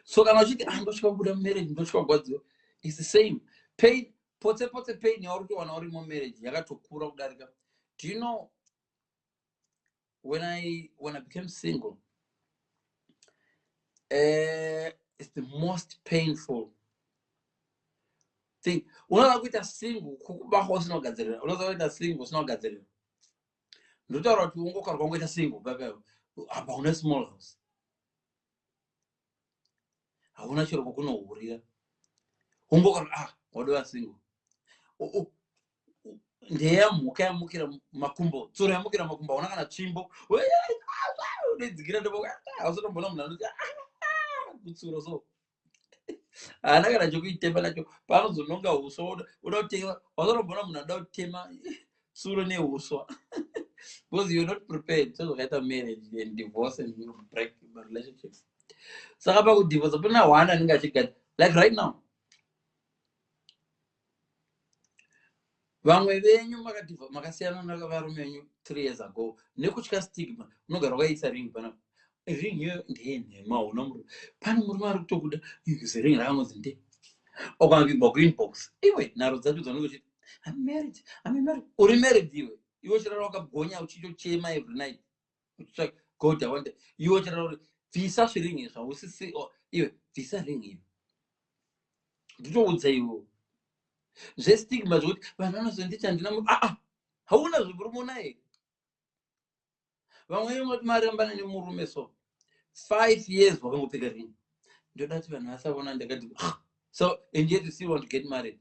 So kana uchiti ndosvika kubuda mumarriage ndosvika kugwadziwa, it's the same. Pain, potse pain yauri kuwana uri mumarriage yakatokura kudarika. Do you know, when I became single, it's the most painful thing. Unoda kuita single kukubaho usina kugadzirira. Unoda kuita single usina kugadzirira. Ndotaura kuti ungokarwa kungoita single baba apa una small house. Hauna chiro kukunohurira. Ungokarwa wadova single. Ndeya mhuka yamukira makumbo. Tsuro yamukira makumbo hauna kana tsvimbo. Unodzigira ndipo hausotombona munhu anoti kutsuro so. Haana kana chokuitema nacho. Panozononga uswa unoda kutema. Hausotombona munhu anoda kutema tsuro neuswa. Because you're not prepared. So zvakaita marriage and divorce and break relationships. Saka pakudivorce pana one anenge achigadzira. Like right now, vamwe venyu makasiyana navarume venyu 3 years ago nekutya stigma, unogara wakaisa ring pana ring yo ndeyenhema una murume. Pane murume ari kutokuda use ring rakanonzi nde okangibva kuinbox, iwe nharo dzacho dzanenge uchiti I'm married. Uri married iwe chirara wakagonya uchichochema every night uchitsvaka god I want it. Iwe chirara bvisa zviringi zvausisi, iwe bvisa ring iyo nditoudza iwe zvestigma zvokuti vanhu vanozonditi handina hauna zvemurume naye. Vamwe vanoti marambana nemurume so 5 years wakangopfeka ring. Ndoda kuti vanhu vasaona ndakati so and yet you still want to get married.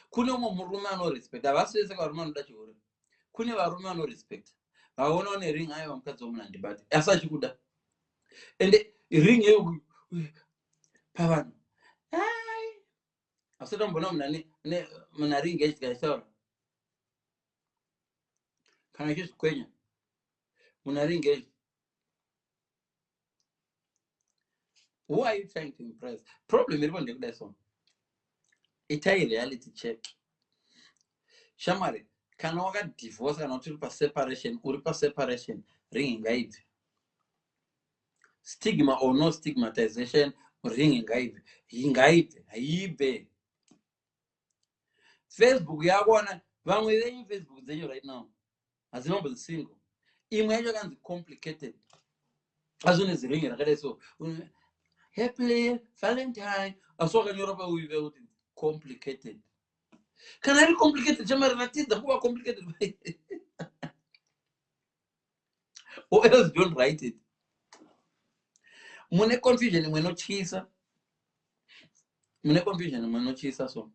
Kune umwe murume anorespect, havasi vese varume vanoda chihure. Kune varume vanorespect, vaona une ring aiwa mukadzi womunhu handibati asi achikuda, ende ring yeyo pavanhu asatombona munhu ari engaged kaitaura kana ichizvikwenya munhu ari engaged. Who are you trying to impress? Problem iripo ndekudai so itai reality check. Shamari, kana wakadivorce kana kuti uri paseparation, ring ngaibve. Stigma or no stigmatization, ring ngaibve. Haibve. Facebook yakuona vamwe venyu Facebook dzenyu right now hadzinombo single. Imwe yacho kanzi complicated. Azvine ring rakadai so happily Valentine asi wakanyora pauive kuti complicated. Kana iri complicated chamari ratidza kuva complicated or else don't write it. Mune confusion imwe nochisa so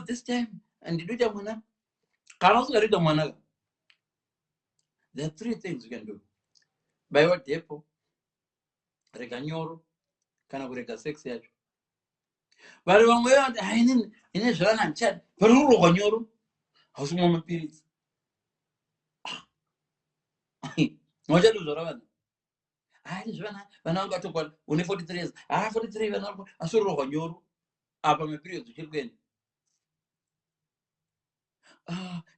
this time andidoita mwana kana usingadoita mwana. There are 3 things you can do. Baiwa depo, rega nyoro, kana kurega sex yacho. Vari vamwe vanoti ine zvana ndichadi vari kurogwa nyoro hausi kumwa mapiritsi. Wachadozvara vanhu zvana vana vangu vatokwana une 43 years 43 vana vangu asi urogwa nyoro apa maperiods uchiri kuenda.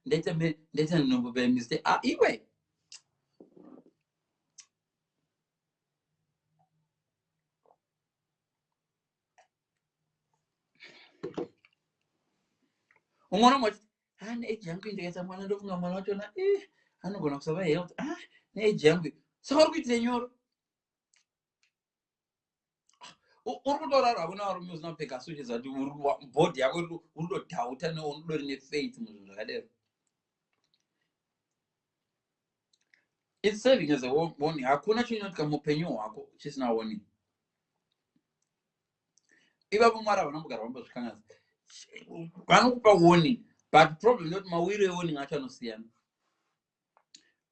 Ndaita nombobe mistake. Iwe umwana mwati neage yangu ndikaita mwana ndofunga mwana wachona anogona kusava health neage yangu saka uri kuitire nyoro. uri kutorara hakuna varume usina kupfeka suchi zati bhodhi yako uri kutodhauta neunudori nefaith muzvinhu zvakadero. It's serving as a warning. Hakuna chinoitika muupenyu hwako chisina warning. Ipapo Mwari havana kugara vambozvikanganisa, vanokupa warning, but problem ndekuti mawiro ewarning acho anosiyana.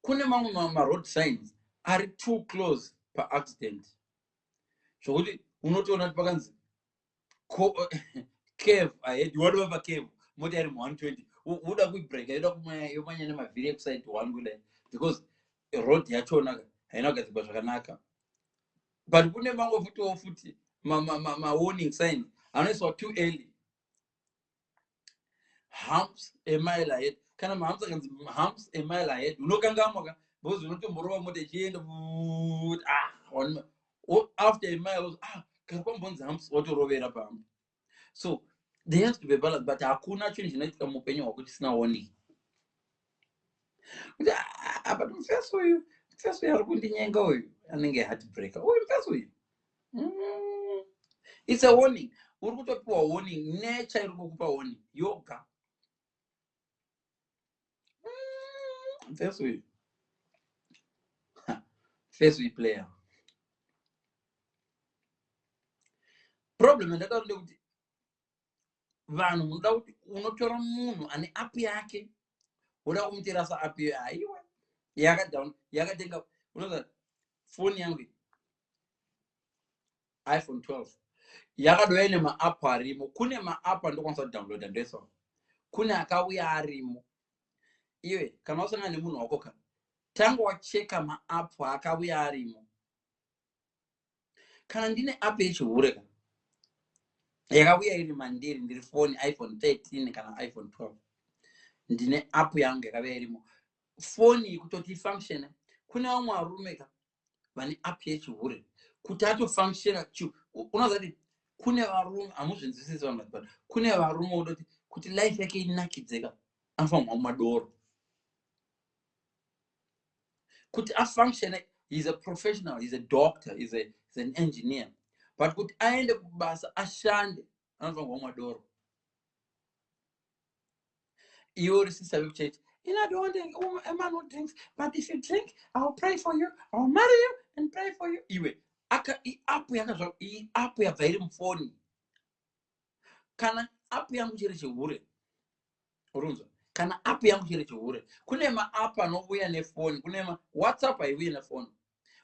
Kune mamwe maroad signs ari too close paaccident zvokuti unotoona kuti pakanzi cave ahead, wadova pacave mota iri 120 uda kuibreaka yomanya nemavhiri ekuside 1 kudai because road yachona haina kugadzirwa zvakanaka. But kune mamwe futi ma-warning signs anoiswa too early. Humps a mile ahead. Kana mahumps akanzi humps a mile ahead unokangamwa because unotomborova mota ichienda after a mile kari kwambonzi humps watorovera pamwe. So there has to be a balance, but hakuna chinhu chinoitika muupenyu hwako chisina warning. But mufeso uyu ari kundinyenga uyu anenge heartbreaker. Uyu mufeso uyu it's a warning. Uri kutopiwa warning, nature iri kukupa warning yoga. Mufeso uyu face uyu player. Problem ndakati ndekuti vanhu munoda kuti unotora munhu ane app yake unoda kumuitira sa-app iyo aiwa yakatenga. Unoza foni yangu iPhone 12 yakadouya nema-app arimo. Kune ma-app andokwanisa kudownloada ndoisa, kune akauya arimo. Iwe kana usangana nemunhu wako ka tanga wacheka ma-app akauya arimo. Kana ndine app yechihure ka yakauya iri mandiri, ndiri foni iPhone 13 kana iPhone 12, ndine app yangu yakauya irimo. Foni kutoti function, kune vamwe varume ka vane app yechihure kuti atofunctiona. Unozati kune varume hamuzvinzwisisi vanhu but kune varume udoti kuti life yake inakidzeka anofanirwa mumadoro kuti afunctiona. He's a professional, he's a doctor, he's an engineer, but kuti aende kubasa ashande anofanirwa mumadoro. Iwe uri sister wekuchechi, I don't want a man who drinks, but if you drink, I'll pray for you, I'll marry you and pray for you. Iwe app yabva iri mufoni. Kana app yangu chiri chihure urunzwa, kana app yangu chiri chihure, kune ma-app anouya nefoni. Kune WhatsApp haiuye nefoni,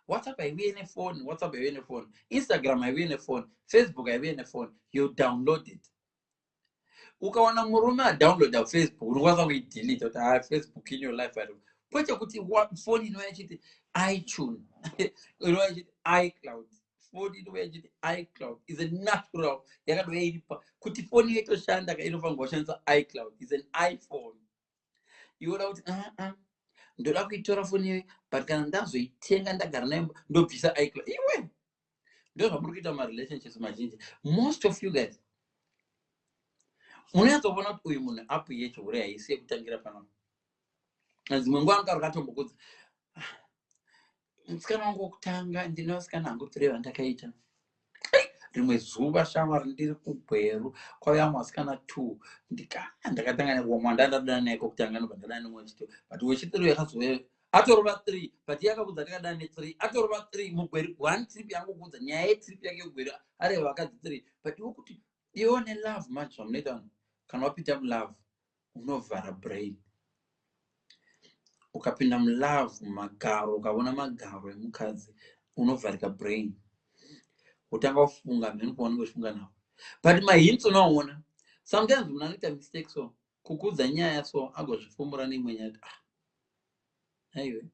WhatsApp haiuye nefoni, WhatsApp haiuye nefoni, Instagram haiuye nefoni, Facebook haiuye nefoni. You download it. Ukawana murume adownloada Facebook unokwanisa kuidelete kuti Facebook in your life ari kwete kuti foni inouya chiti iTunes inouya chiti iCloud. Foni inouya chiti iCloud is a natural yakadouya iripa kuti foni itoshanda inofanirwa kushandisa iCloud is an iPhone. Yoda kuti ndoda kuitora foni iyo but kana ndazoitenga ndagara nayo ndobvisa iCloud. Iwe ndo zvamuri kuita marelationships mazhinji. Most of you guys munatsoona kuti uyu munhu app yechihure haisi yekutangira pano. Dzimwe nguva anogara akatombokudza musikana wangu wokutanga ndine vasikana hangu 3 vandakaita. Rimwe zuva shamwari ndiri kuGweru kwauya vamwe vasikana 2 ndakatanga nekomwa ndandadana naye kokutanga nobva ndadana nemwe wechitatu, but wechitatu yakazouya atorova 3, but yakabudza ndakadana ne3 atorova 3 muGweru. 1 trip yangu kudza nyaya yetrip yake kuGweru areva vakadzi 3, but wokuti iwo nelove manje zvamunoita vanhu. Kana wapinda mulove unovhara brain. Ukapinda mulove magaro ukaona magaro emukadzi unovharika brain, utanga kufunga mheni kwaunenge uchifunga nawo. But mahints unoona sometimes munhu anoita mistake so kukudza nyaya so agozvifumura neimwe nyaya aiwe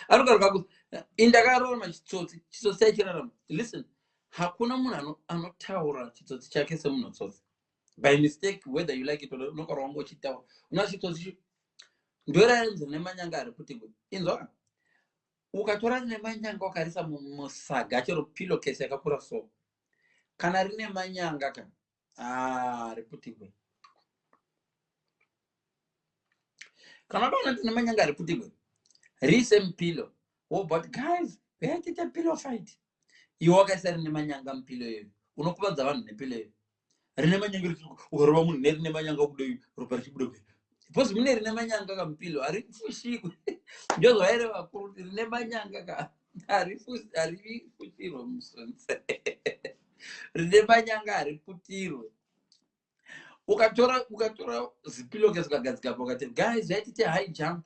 anogaruka kuti indakararama chitsotsi chaichirarama. Listen, hakuna munhu anotaura chitsotsi chake semunhu tsotsi by mistake, whether you like it or unogara wangu uchitaura una chitsotsi ndoraenzi nemanyanga ari kuti inzwa ukatora nemanyanga ukarisa musaga chero pillowcase yakakura so kana rine manyanga ka riputi gwe kana dona tine manyanga riputi gwe rise mpilo. Oh, but guys, we had a pillow fight. iwe wakaisa rine manyanga mupilo iyoyo unokuvadza vanhu nepilo iyoyo rine manyanga ukarova munhu nerine manyanga kudai ropa richibuda kudai bhozi mune rine manyanga kamupilo harifushikwe ndozvaireva kuti rine manyanga ka harifushirwe musonze rine manyanga hariputirwe ukatora zipilokesi ukagadzikapo ukati guys yaitite high jump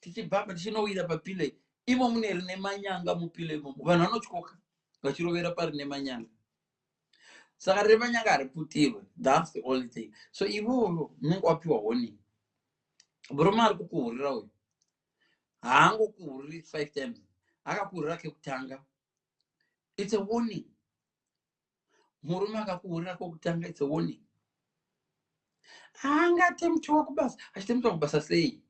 tichibhamba tichinowira papilo imo mune rine manyanga mupilo imomo vanhu vanotyoka vachirovera parine manyanga saka rine manyanga hariputirwe. That's the only thing. So ivovo unenge wapiwa warning. Murume ari kukuhurira uyu haangokuhuriri 5 times akakuhurira kekutanga, it's a warning. Murume akakuhurira kwekutanga, it's a warning. Haangatemtiwa kubasa. Achitemtiwa kubasa sei?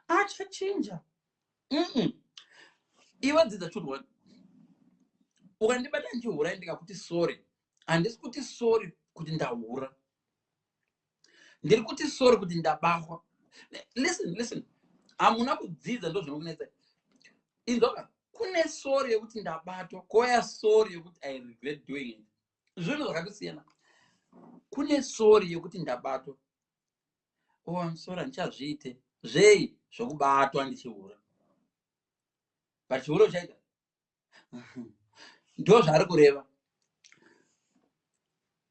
Achachinja. Iwe dzidza churwa. Ukandibata ndichihura ndikakuti sorry. Handisi kuti sorry kuti ndahura. Ndiri kuti sorry kuti ndabahwa. Listen. Hamuna kudzidza ndozvinokunetsa. Inzoka kune sorry yekuti ndabatwa, koya sorry yekuti I regret doing it. Zvinhu zvakasiyana. Kune sorry yekuti ndabatwa. Oh, I'm sorry, handichazviite. Zvei zvokubatwa ndichihura. But chihuro chaita. Ndo zvari kureva.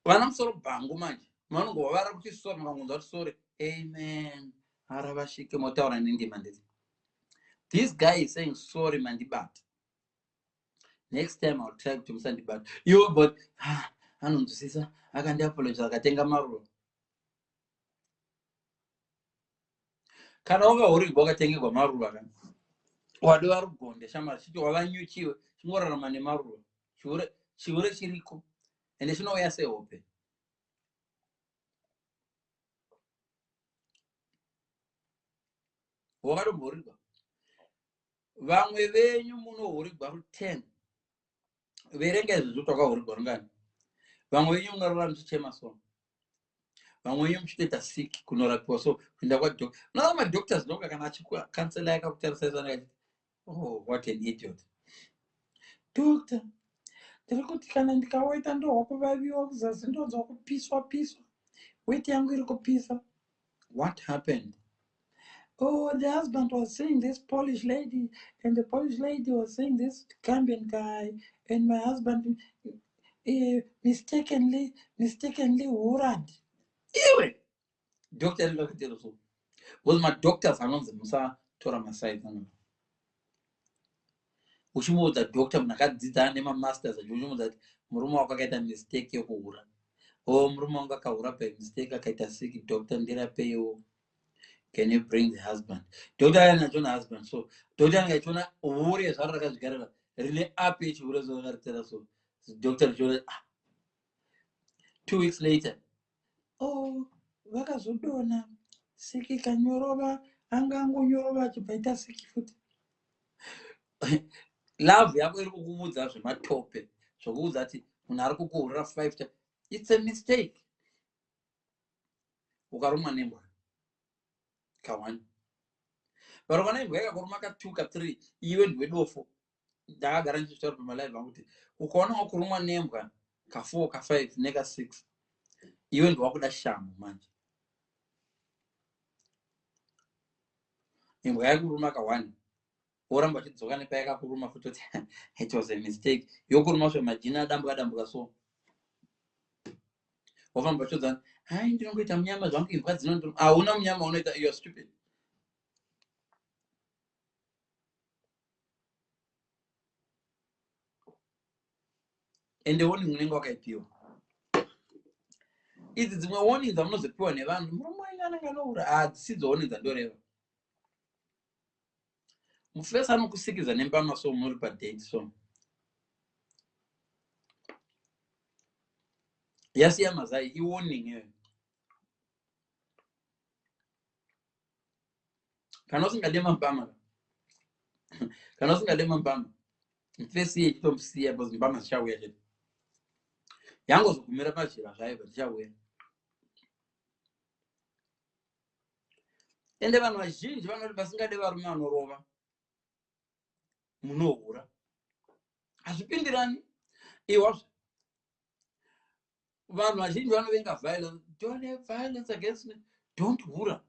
Vana musoro bhangu manje. Vanongova vari kuti sorry, makangonzwa kuti sorry. Amen. Haravashike motaura nendima ndidzi. This guy is saying sorry mandibata. Next time I'll try to musandibata. Yo, but anonzwisisa akandiapologize akatenga maruva. Kana wakahurirwa wakatengerwa maruva kana wade vari kugonde shamari chiti wavanyuchiwe chingorarama nemaruva chihure chiriko ende chinouya sehope. Wakatombohurirwa vamwe venyu munohurirwa ru 10 verenga izvi zvoti wakahurirwa rungani. Vamwe venyu munorara muchichema so, vamwe venyu muchitoita sick kunorapiwa so kuenda kwadhokta. Unaona madhoktas ndoka kana achikansela yakakutarisa izana oh, what an idiot. Doctor, ndiri kuti kana ndikawaita ndohwa kuvaviwa kuzasi ndonzwa kupiswa weti yangu iri kupisa. What happened? Oh, the husband was saying this Polish lady, and the Polish lady was saying this Gambian guy, and my husband mistakenly hurad. Iwe doctor ndakatero so. Was my doctors anonzi musa tora masai kana. Uchimuudza doctor munakadzidza nemamasters achimuudza kuti murume wako akaita mistake yekuhura. Oh, murume wangu akahura by mistake akaita sick, doctor ndirapeiwo. Can you bring the husband? Doctor anachona husband so. Doctor anachona uri zvaro rakazvigarira rine api chihura zvakaritera so. Doctor anachona 2 weeks later. Oh, vakazodona siki kanyorova angangonyorova achibaita siki futi. Love yako iri kukuudza zvematope zvokuudza ati munhu ari kukuhurira 5 times. It's a mistake. Ukarumwa nembwa ka1 varumwa nembwa yakakuruma ka2 ka3 iwe ndiwe dofo. Ndakagara ndichitaura pamalive vangu kuti ukaona wakurumwa nembwa ka4 ka5 neka6 iwe ndiwakuda shamhu manje. Nembwa yakuruma ka1 oramba uchidzoka nepayakakuruma futi kuti it was a mistake. Yokuruma zvemajini adambuka so. Wafamba chodza hai ndinongoita munyama zvangu imbwa dzinondoruma. Hauna munyama unoita, you are stupid. Ende warning unenge wakaipiwa. Idzi dzimwe warning dzamunozopiwa nevanhu murume wangu anenge anohura hadzisidzo warning dzandoreva. Mufesi anokusikidza nembama so muri padate so. Yasiya mazai iwarning iyoyo. Kana usingade mambama. Kana usingade mambama. Mufesi yechitomusiya because mbama dzichauya chete. Yangozogumira pazhira zvayo dzichauya. Ende vanhu vazhinji vanoti vasingade varume vanorova. munohura hazvipindirani. Iwazvo vanhu vazhinji vanovenga violence. Don't have violence against me, don't hura.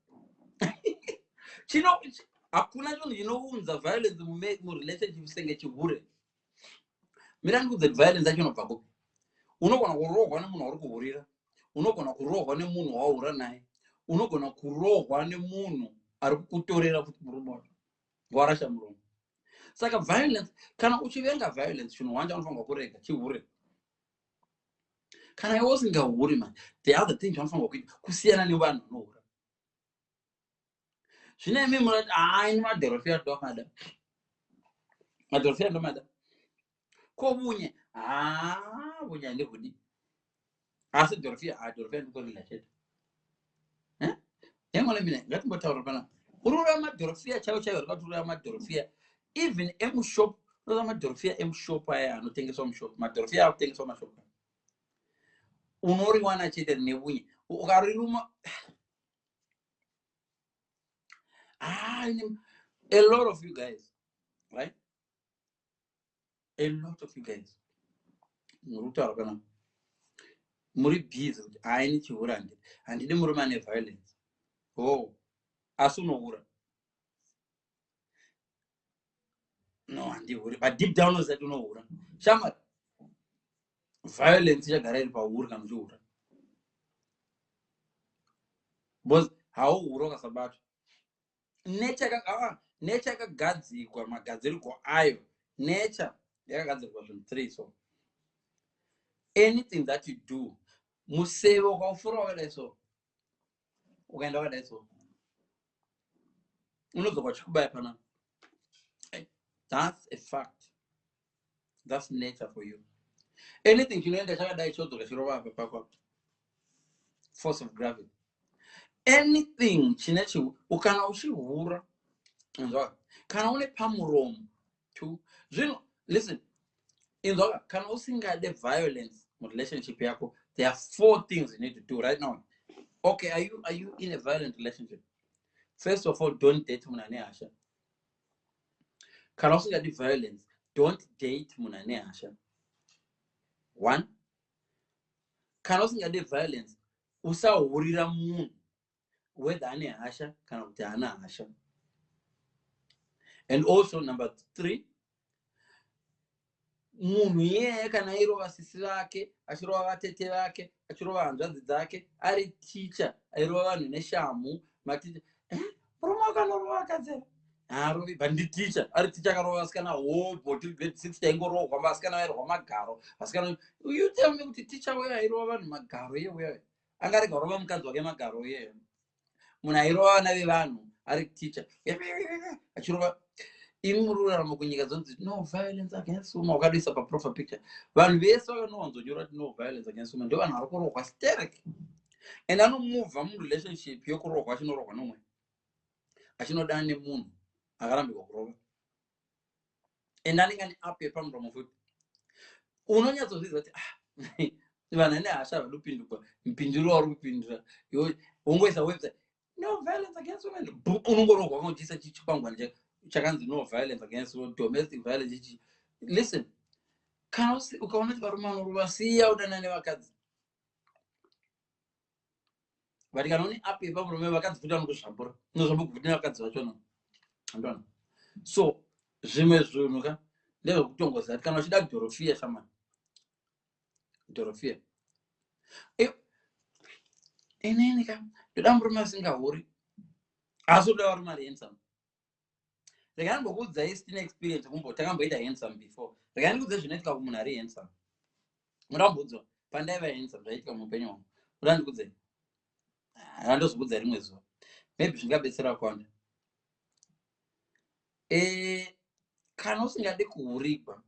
Hakuna chinhu chinounza violence murelationship senge chihure. Mirani kudze violence yacho inobva kupi? Unogona kurohwa nemunhu uri kuhurira, unogona kurohwa nemunhu waura naye, unogona kurohwa nemunhu ari kukutorera kuti murume wako warasha muromo. Saka violence, kana uchivenga violence, chinhu wanja unofanirwa kurega chihure. Kana iwe usingahuri man, the other thing unofanirwa kuita kusiyana nevanhu vanohura. Zvino imi munoti ini madhorofia ndomada, madhorofia ndomada. Ko bunye bunye handihudi, asi dhorofia ndikutorila chete. Yangona mina ngatimbotaura pana urura madhorofia chaiwo chaiwo rikaturura madhorofia even emushop. Unoza madhorofia emushop aya anotengeswa mushop, madhorofia akutengeswa mashop, unoriwana chete nebunye. Ukariruma a lot of you guys, right? A lot of you guys muri kutaura pana muri busy kuti ini chihura handidi murume ane violence. Asi unohura. No, handihuri, but deep down uzati unohura. Shamari, violence ichagara iri pauri kana uchihura. Because hauhura ukasabatwa. Nature yakagadzirwa magadzirirwo ayo. Nature yakagadzirwa zvinhu 3. So anything that you do, museve ukaufura wakadai so, ukaenda wakadai so, unozobva chikubaya pana. That's a fact. That's nature for you. Anything chinoenda chakadai chodzoka chirova apa pako, force of gravity. Anything chinechi ukana uchihura, kana une pamuromo tu zvino. Listen, kana usingade violence in relationship yako, there are 4 things you need to do right now. Okay, are you in a violent relationship? First of all, don't date munhu ane hasha. Kana usingade violence, don't date munhu ane hasha. 1. Kana usingade violence, usahurira munhu whether ane hasha kana kuti hana hasha. And also number 3, munhu iyeye kana airova sisi vake, achirova vatete vake, achirova hanzvadzi dzake, ari ticha, airova vanhu neshamu, maticha, murume akanorova akadzera harovi, but nditicha, ari ticha akarova vasikana whole bottle bed 6 taingorohwa, vasikana vairwa magaro, vasikana. You tell me kuti ticha wewe airova vanhu magaro iye wewe angarega kurova mukadzi wake magaro iye. Munhu airova vana vevanhu ari ticha achirova. Imururaramo kunyika dzonzi no violence against women, wakadoisa paprofile picture. Vanhu vese vakanowanzonyora kuti no violence against women ndovanhu vari kurohwa hysteric, and anomuvha murelationship yokurohwa achinorohwa nomwe, achinodana nemunhu akarambirwa kurova, and anenge ane ape pamuromo futi. Unonyatsozvidza kuti vanhu ane hasha havadi kupindurwa, mupinduro wauri kupindura iwe wongoisa website no violence against women, unongorohwa kungotiisa chikwangwani chakanzi no violence against domestic violence. Listen, kana ukaona kuti varume vanorova, siya udana nevakadzi. But kana une ape pamuromo vakadzi futi vanokuzvambura, unozvambogudi nevakadzi vachona. Andona. So zvimwe zvinhu ka ndezvekutongoziva kuti kana uchida dhorofia shamani, dhorofia inini ka ndoda murume asingahuri asi unoda varume ari handsome. Rekani ndikuudzai sina experience takamboita handsome before. Rekani ndikuudzai zvinoitika kumunhu ari handsome. Murambodzwa pandaiva handsome zvaitika muupenyu hwangu. Uda ndikuudzai? Handozokudza rimwe zuva. Maybe zvingabetsera kwanda. Kana usingade kuhurigwa,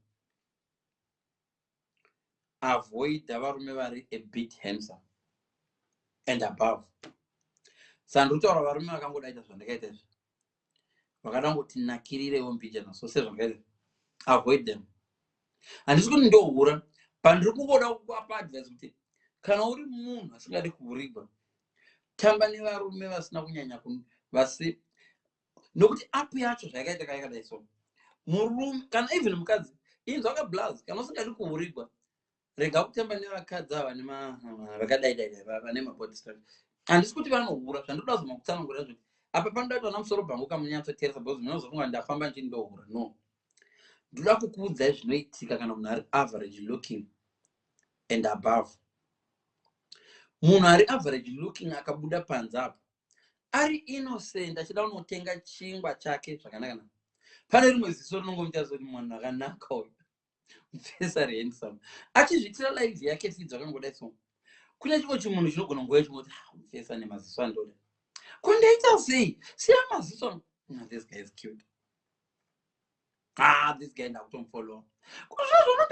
avoid varume vari a bit handsome and above. Sandutaura varume vakangodaita zvandakaita izvi, vakadangoti nakirirewo mbichana so sezvakaita, avoid them. Handisi kuti ndohura, pandiri kungoda kukupa advice kuti kana uri munhu asingade kuhurigwa, tamba nevarume vasina kunyanya vasi, nokuti api yacho zvakaita kaikadai so murume kana even mukadzi inzwa kablazi kana usingadi kuurigwa rega kutamba nevakadzi ava vakadaidai vane mabody structure. Handisi kuti vanohura, zvandoda zoma kutsanangura zvoti apa panoda kuti vana musoro bvangu kamunyatsoteeresa because munozofunga ndafamba ndichindohura. No, ndoda kukuudzai zvinoitika kana munhu ari average looking and above. Munhu ari average looking akabuda panze apa ari innocent achida kunotenga chingwa chake zvakanaka. Pane rimwe ziso rinongomutarisa kuti munhu akanaka uyu very handsome achizvitira live yake fidzo akangodai so. Kune chimwe chimunhu chinogona nguva chingoti mufesa nemaziso andoda kundaita sei siya maziso. This guy is cute. This guy ndakutomfollow kuzvazvo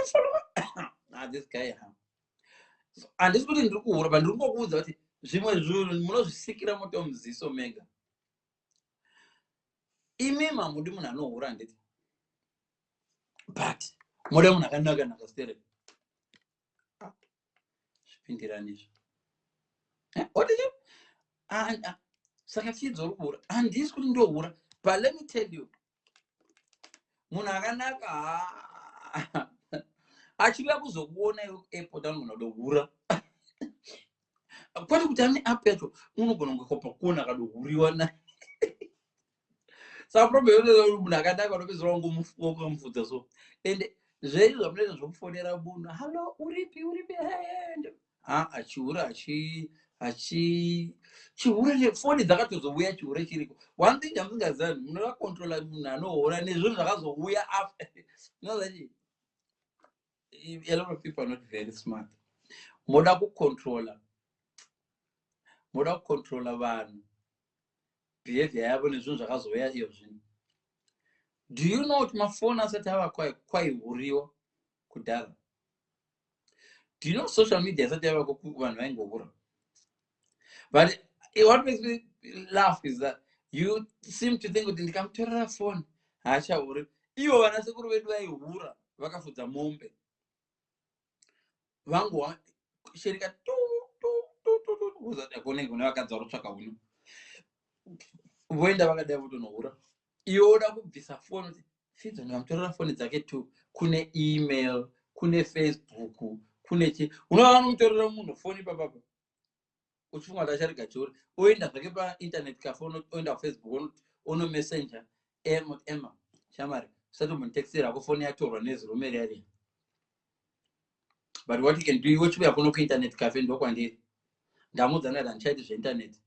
this guy handisi kuti ndiri kuhura pa ndiri ngokuudza kuti zvimwe zvinhu munozvisikira moto muziso mega. Imi mamudi munhu anohura handiti, but muda munhu akanaka nakastere zvipindiranizvo. What did you? Saka fidzo uri kuhura handisi kuti ndohura, but let me tell you munhu akanaka achida kuzokuona airport anogona kudohura kwati kuti ane app yacho unogona kungokopa kuona akadohuriwa naye. Saka problem munhu akanaka unopedzisira wangokamufudza so. Ende zveizvo zvamunoita zvokufonera munhu hallo uripi achihura chihura nefoni dzakatozouya chihura chiriko. One thing yamusingazani munoda kucontrola munhu anohura nezvinhu zvakazouya after. A lot of people are not very smart. Moda kucontrola vanhu behavior yavo nezvinhu zvakazouya iyo zvinhu. Do you know kuti mafoni asati ava kwaihuriwa kudhara? Do you know social media asati ava vanhu vaingohura? But what makes me laugh is that you seem to think kuti ndikamutorera phone haachahuri. Ivo vana sekuru vedu vaihura vakafudza mombe vangu sherika uzati akone kune vakadza kutsvaka uno voenda vakadai votonohura. Iwe oda kubvisa foni kuti fidzo ndikamutorera foni dzake tu, kune email, kune Facebook, kune chi unova vanomutorera munhu foni papapa uchifunga kuti acharega chori oenda zvake painternet cafe oenda kufacebook ono messenger Emma shamari usati munitextera ko foni yatorwa neziromeri yari. But what you can do, iwe chibuya kuno kuinternet cafe ndokwandiri ndamudzana kuti handichaiti zveinternet.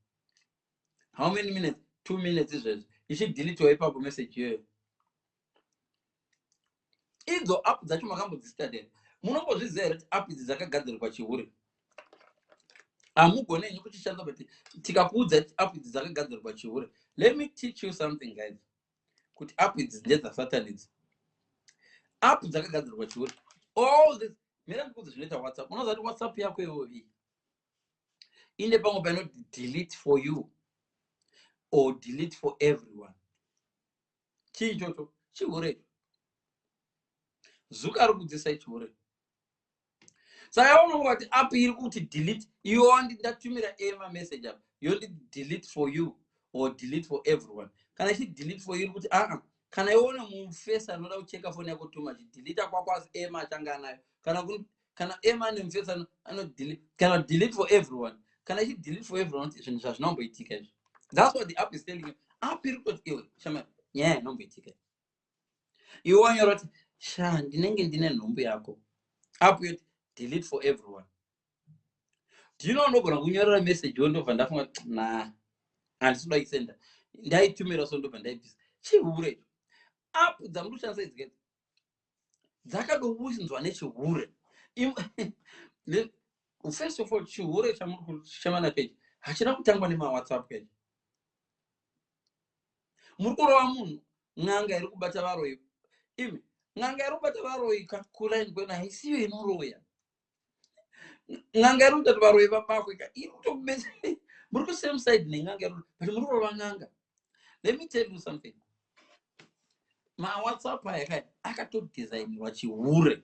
How many minutes? 2 minutes izvezvo ichidelete waipapo message iyoyo. Idzo app dzacho makambodzistadera munombozviziva here kuti app idzi dzakagadzirwa chihure? Hamugonenyi kuchishandisa but tikakuudza kuti app idzi dzakagadzirwa chihure. Let me teach you something guys, kuti app idzi ndedzasatan idzi. App dzakagadzirwa chihure. All this mira ndikuudza zvinoita WhatsApp. Unoziva kuti WhatsApp yako iyoyo ine pamwe painoti delete for you or delete for everyone. Chii ichocho? Chihure. Zuka ari kudzidzisa chihure. Saka unonga kuti app iri kuti delete, iwe wandatumira Emma message apa yoti delete for you or delete for everyone. Kana ichi delete for you kuti kana iona mufesa anoda kucheka foni yako too much delete kwako asi Emma achanga anayo. Kana Emma ane mufesa ano delete, kana delete for everyone. Kana ichi delete for everyone zvinhu zvazvinomboitika izvi. That's what the app is telling you. App iri kuti iwe shama inomboitika. Iwe wanyora kuti sha ndinenge ndine nhumbu yako. App yoti delete for everyone. Do you know ndogona kunyorera message wondobva ndafunga handisi kuda kuisenda ndaitumira so ndobva ndaibvisa. Chihure. App dzamuri kushandisa idzi dzakadounzwa nechihure. First of all chihure chamuri kushama page hachina kutangwa nemaWhatsApp page. Muri kurova munhu n'anga iri kubata varoyi. Imi n'anga iri kubata varoyi kakuraini kwena haisiyo inoroya. N'anga iri kubata varoyi vapako iri kutomesa. Muri ku same side nenyanga iri but muri kurova n'anga. Let me tell you something. MaWhatsApp aya akatodesignwa chihure.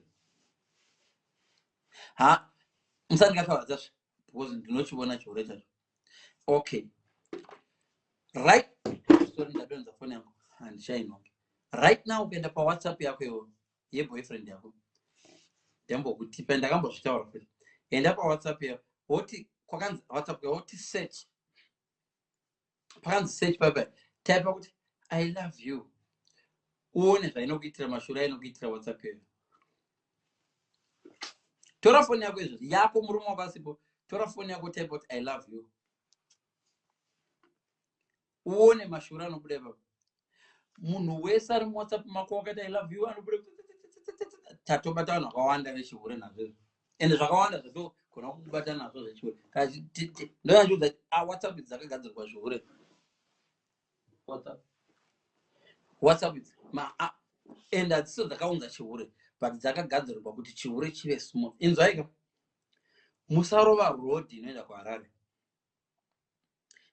Musandikakavadza because ndinochiona chihure chacho. Okay. Right. Sorry ndadonza foni yangu handichainonge. right now ukaenda pawhatsapp yako iwo yeboyfriend yako ndambokutipa ndakambozvitaura kuti enda pawhatsapp yako woti kwakanzi whatsapp yako woti search pakanzi search papa type kuti I love you uone zvainokuitira mashura ainokuitira whatsapp yako. Tora foni yako izvozvi yako murume wakasipo, tora foni yako type kuti I love you uone mashura anobuda ipapo. Munhu wese ari muwhatsapp mako wakati I love you anobuda tatobata vanhu vakawanda vechihure nazvo ende zvakawanda zvatogona kubata nazvo zvechihure ndoyandiudza whatsapp idzi dzakagadzirwa zvihure whatsapp idzi ende hadziso dzakaunza chihure but dzakagadzirwa kuti chihure chive smooth. Inzwaika musarova road inoenda kuHarare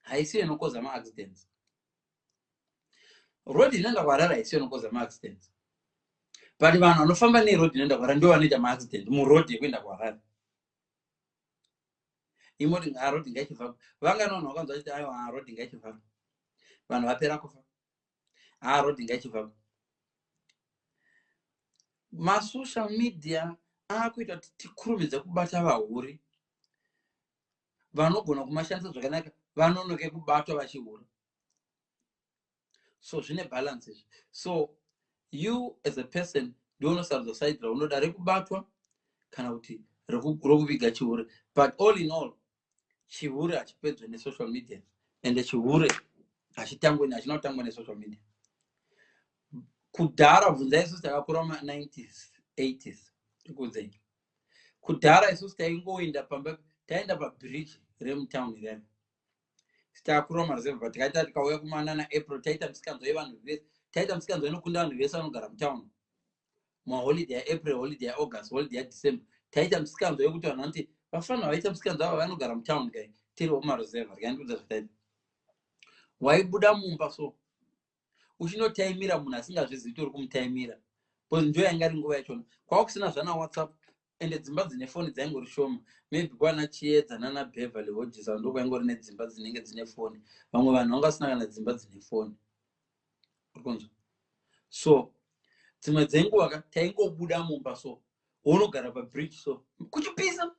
haisiyo inokoza maaccidents. Road inoenda kuHarare haisiyo inokoza maaccidents but vanhu vanofamba neroad inoenda kuHarare ndio vanoita maaccident muroad yekuenda kuHarare. Imoti road ngaichivhagwa vangano vanhu vakanzwa kuti aiwa road ngaichivhagwa vanhu vapera kufa road ngaichivhagwa. Masocial media akuita kuti tikurumidze kubata vahuri vanogona kumashandisa zvakanaka vanonoke kubatwa vachihura. So zvine balance izvi. So you as a person ndounosarudza side raunoda rekubatwa kana kuti rokuviga chihure. But all in all chihure hachipedzwe nesocial media ende chihure hachina kutangwa nesocial media. Kudhara bvunzai isusu takakura muma90s 80s tikudzei kudhara isusu taingoenda taenda pabridge remutown then takakura mumareserve but tikaita tikauya kumanana April taita musikanzwa yevanhu vese taita musikanzwa inokunda vanhu vese vanogara mutown maholiday yaApril holiday yaAugust holiday yaDecember taita musikanzwa yekuti vanhu vanoti vafana vaita musikanzwa ava vanogara mutown kai tiriwo mumareserve rikaindudza zvitaita waibuda mumba so uchinotaimira munhu asingazvizivi kuti uri kumutaimira because ndio yanga iri nguva yachona kwava kusina zvana whatsapp ende dzimba dzine foni dzaingori shoma maybe kwana Chiedza nana Beverly Hodges ndo kwaingori nedzimba dzinenge dzine foni vamwe vanhu vanga vasina kana dzimba dzine foni urikunzwa. So dzimwe dzenguva taingobuda mumba so unogara pabridge so kuchipisa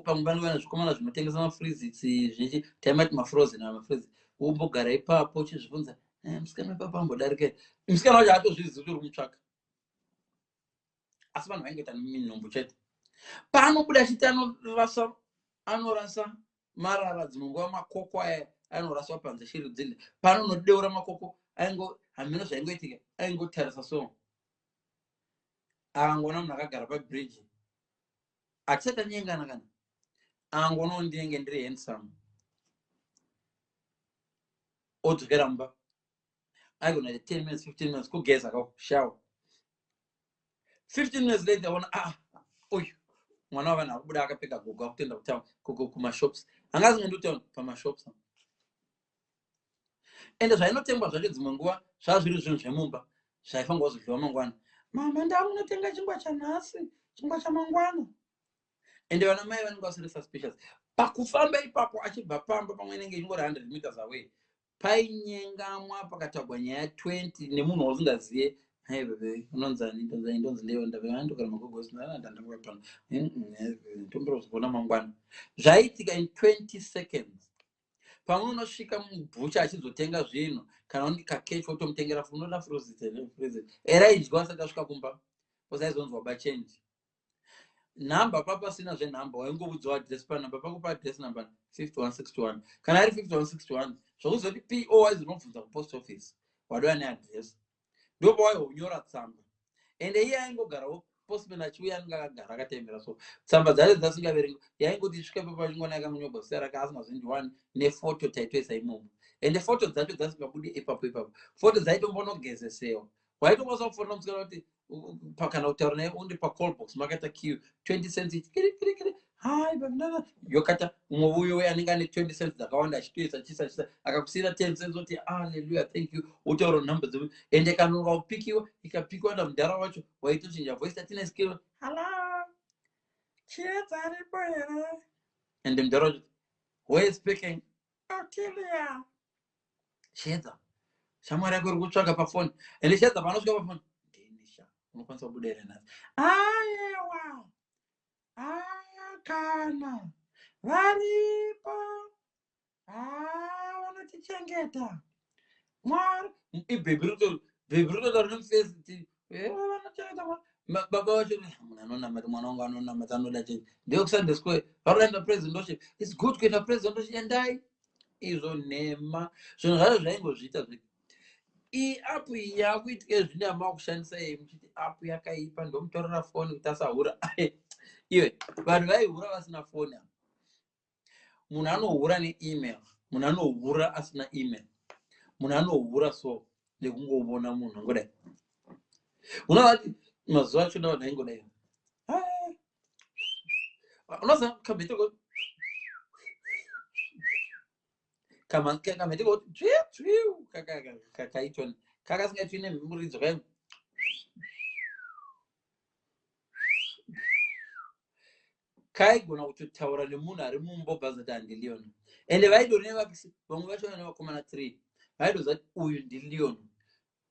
pamwe vanenge zvikomana zvinotengesa mafrizitsi zvinchi taimati mafrozen amafrizi umbogara ipapo uchizvibvunza musikana ipapo ambodarika musikana wacho hatozvizivi kuti uri kumutsvaka asi vanhu vaingoita minhombo chete paanobuda achiti anorasa marara dzimwe nguva makoko aya anoraswa panze shiri dzinde paanonodeura makoko hamina zvaingoitika aingotarisa so angoona munhu akagara pabridge hatisati anyengana kana angoona ndinenge ndiri handsome odzokera mumba aigona 10 minutes 15 minutes kugeza shower 15 minutes later ona uyu mwana wavanhu akubuda akapfeka gogo akutoenda kutown kumashops hangazingendi kutown pamashops ende zvainotengwa zvacho dzimwe nguva zvazviri zvinhu zvemumba zvaifanirwa kuzodliwa mangwana. Mama ndamunotenga chingwa chanhasi chingwa chamangwana ende vana mai vanenge vasiri suspicious pakufamba ipapo achibva pamba pamwe inenge ingori 100 meters away painyengamwa pakatagwa nyaya 20 nemunhu usingazive unonzani ndonzi ndevandokara magogosindandandakurapana ndomborozikuona mangwana zvaiitika in 20 seconds. Pamwe unosvika mubhucha achizotenga zvinhu kana undi kakechi wotomutengera unoda frozit era idyiwa asati asvika kumba usaizonzwa bachenji nhamba papasina zvenhamba waingobudzwa adresi panhamba pako paadresi namba 5161 kana ari 5161 zvokuzoti po aizinobvunza kupost office wadova neadresi ndopawaihonyora tsamba ende iye aingogarawo postman achiuya anenge akagara akataimira so tsamba dzacho dzasingaverengi yaingoti isvika papachingona yakangonyogwa zita rake asingazondiwani nefoto taitoisa imomo ende foto dzacho dzasingabudi ipapo foto dzaitombonogezesewa waitombosa kufonera musikana kuti kana kutaura naye undi pacallbox makaita q 20 cents kiri hai bandana yokata umwe uyo anenge ane 20 cents dzakawanda achitoisa chisa akakusira 10 cents oti hallelujah thank you utaura nhamba dzedu ende kanonga kupikiwa ikapikiwa namudhara wacho waitochinja voice atina skill hello Chiedza aripo here ende mudhara wacho who is speaking Otilia Chiedza shamwari yako iri kutsvaka pafoni ende shadza panosvika pafoni ndenisha unokwanisa kubudere nhasi aiwa kana varipo vanotichengeta mwari ibhebhi ritoda rine mufesiti vanochengeta baba vacho munhu anonamata mwana wangu anonamata anoda chei ndeyokusunday school varoenda president worship its good kuenda president worship endai izvo nhema zvinhu zvacho zvaingozviita iapu iyi yakuitike zvine amakushandisa iyi muchiti apu yakaipa ndomutorera foni kuti asahura iwe vanhu vaihura vasina foni munhu anohura neemail munhu anohura asina email munhu anohura so nekungovona munhu ngodai unovati mazuva acho navanhu aingodai unoziva kabheteko kamheteko tsviu kakaitwa kakasingaitwi nemuridzo kai kaigona kutotaura nemunhu ari mumba bvazati handiliona ende vaidori nevakisi vamwe vacho vane vakomana 3 vaidoziva kuti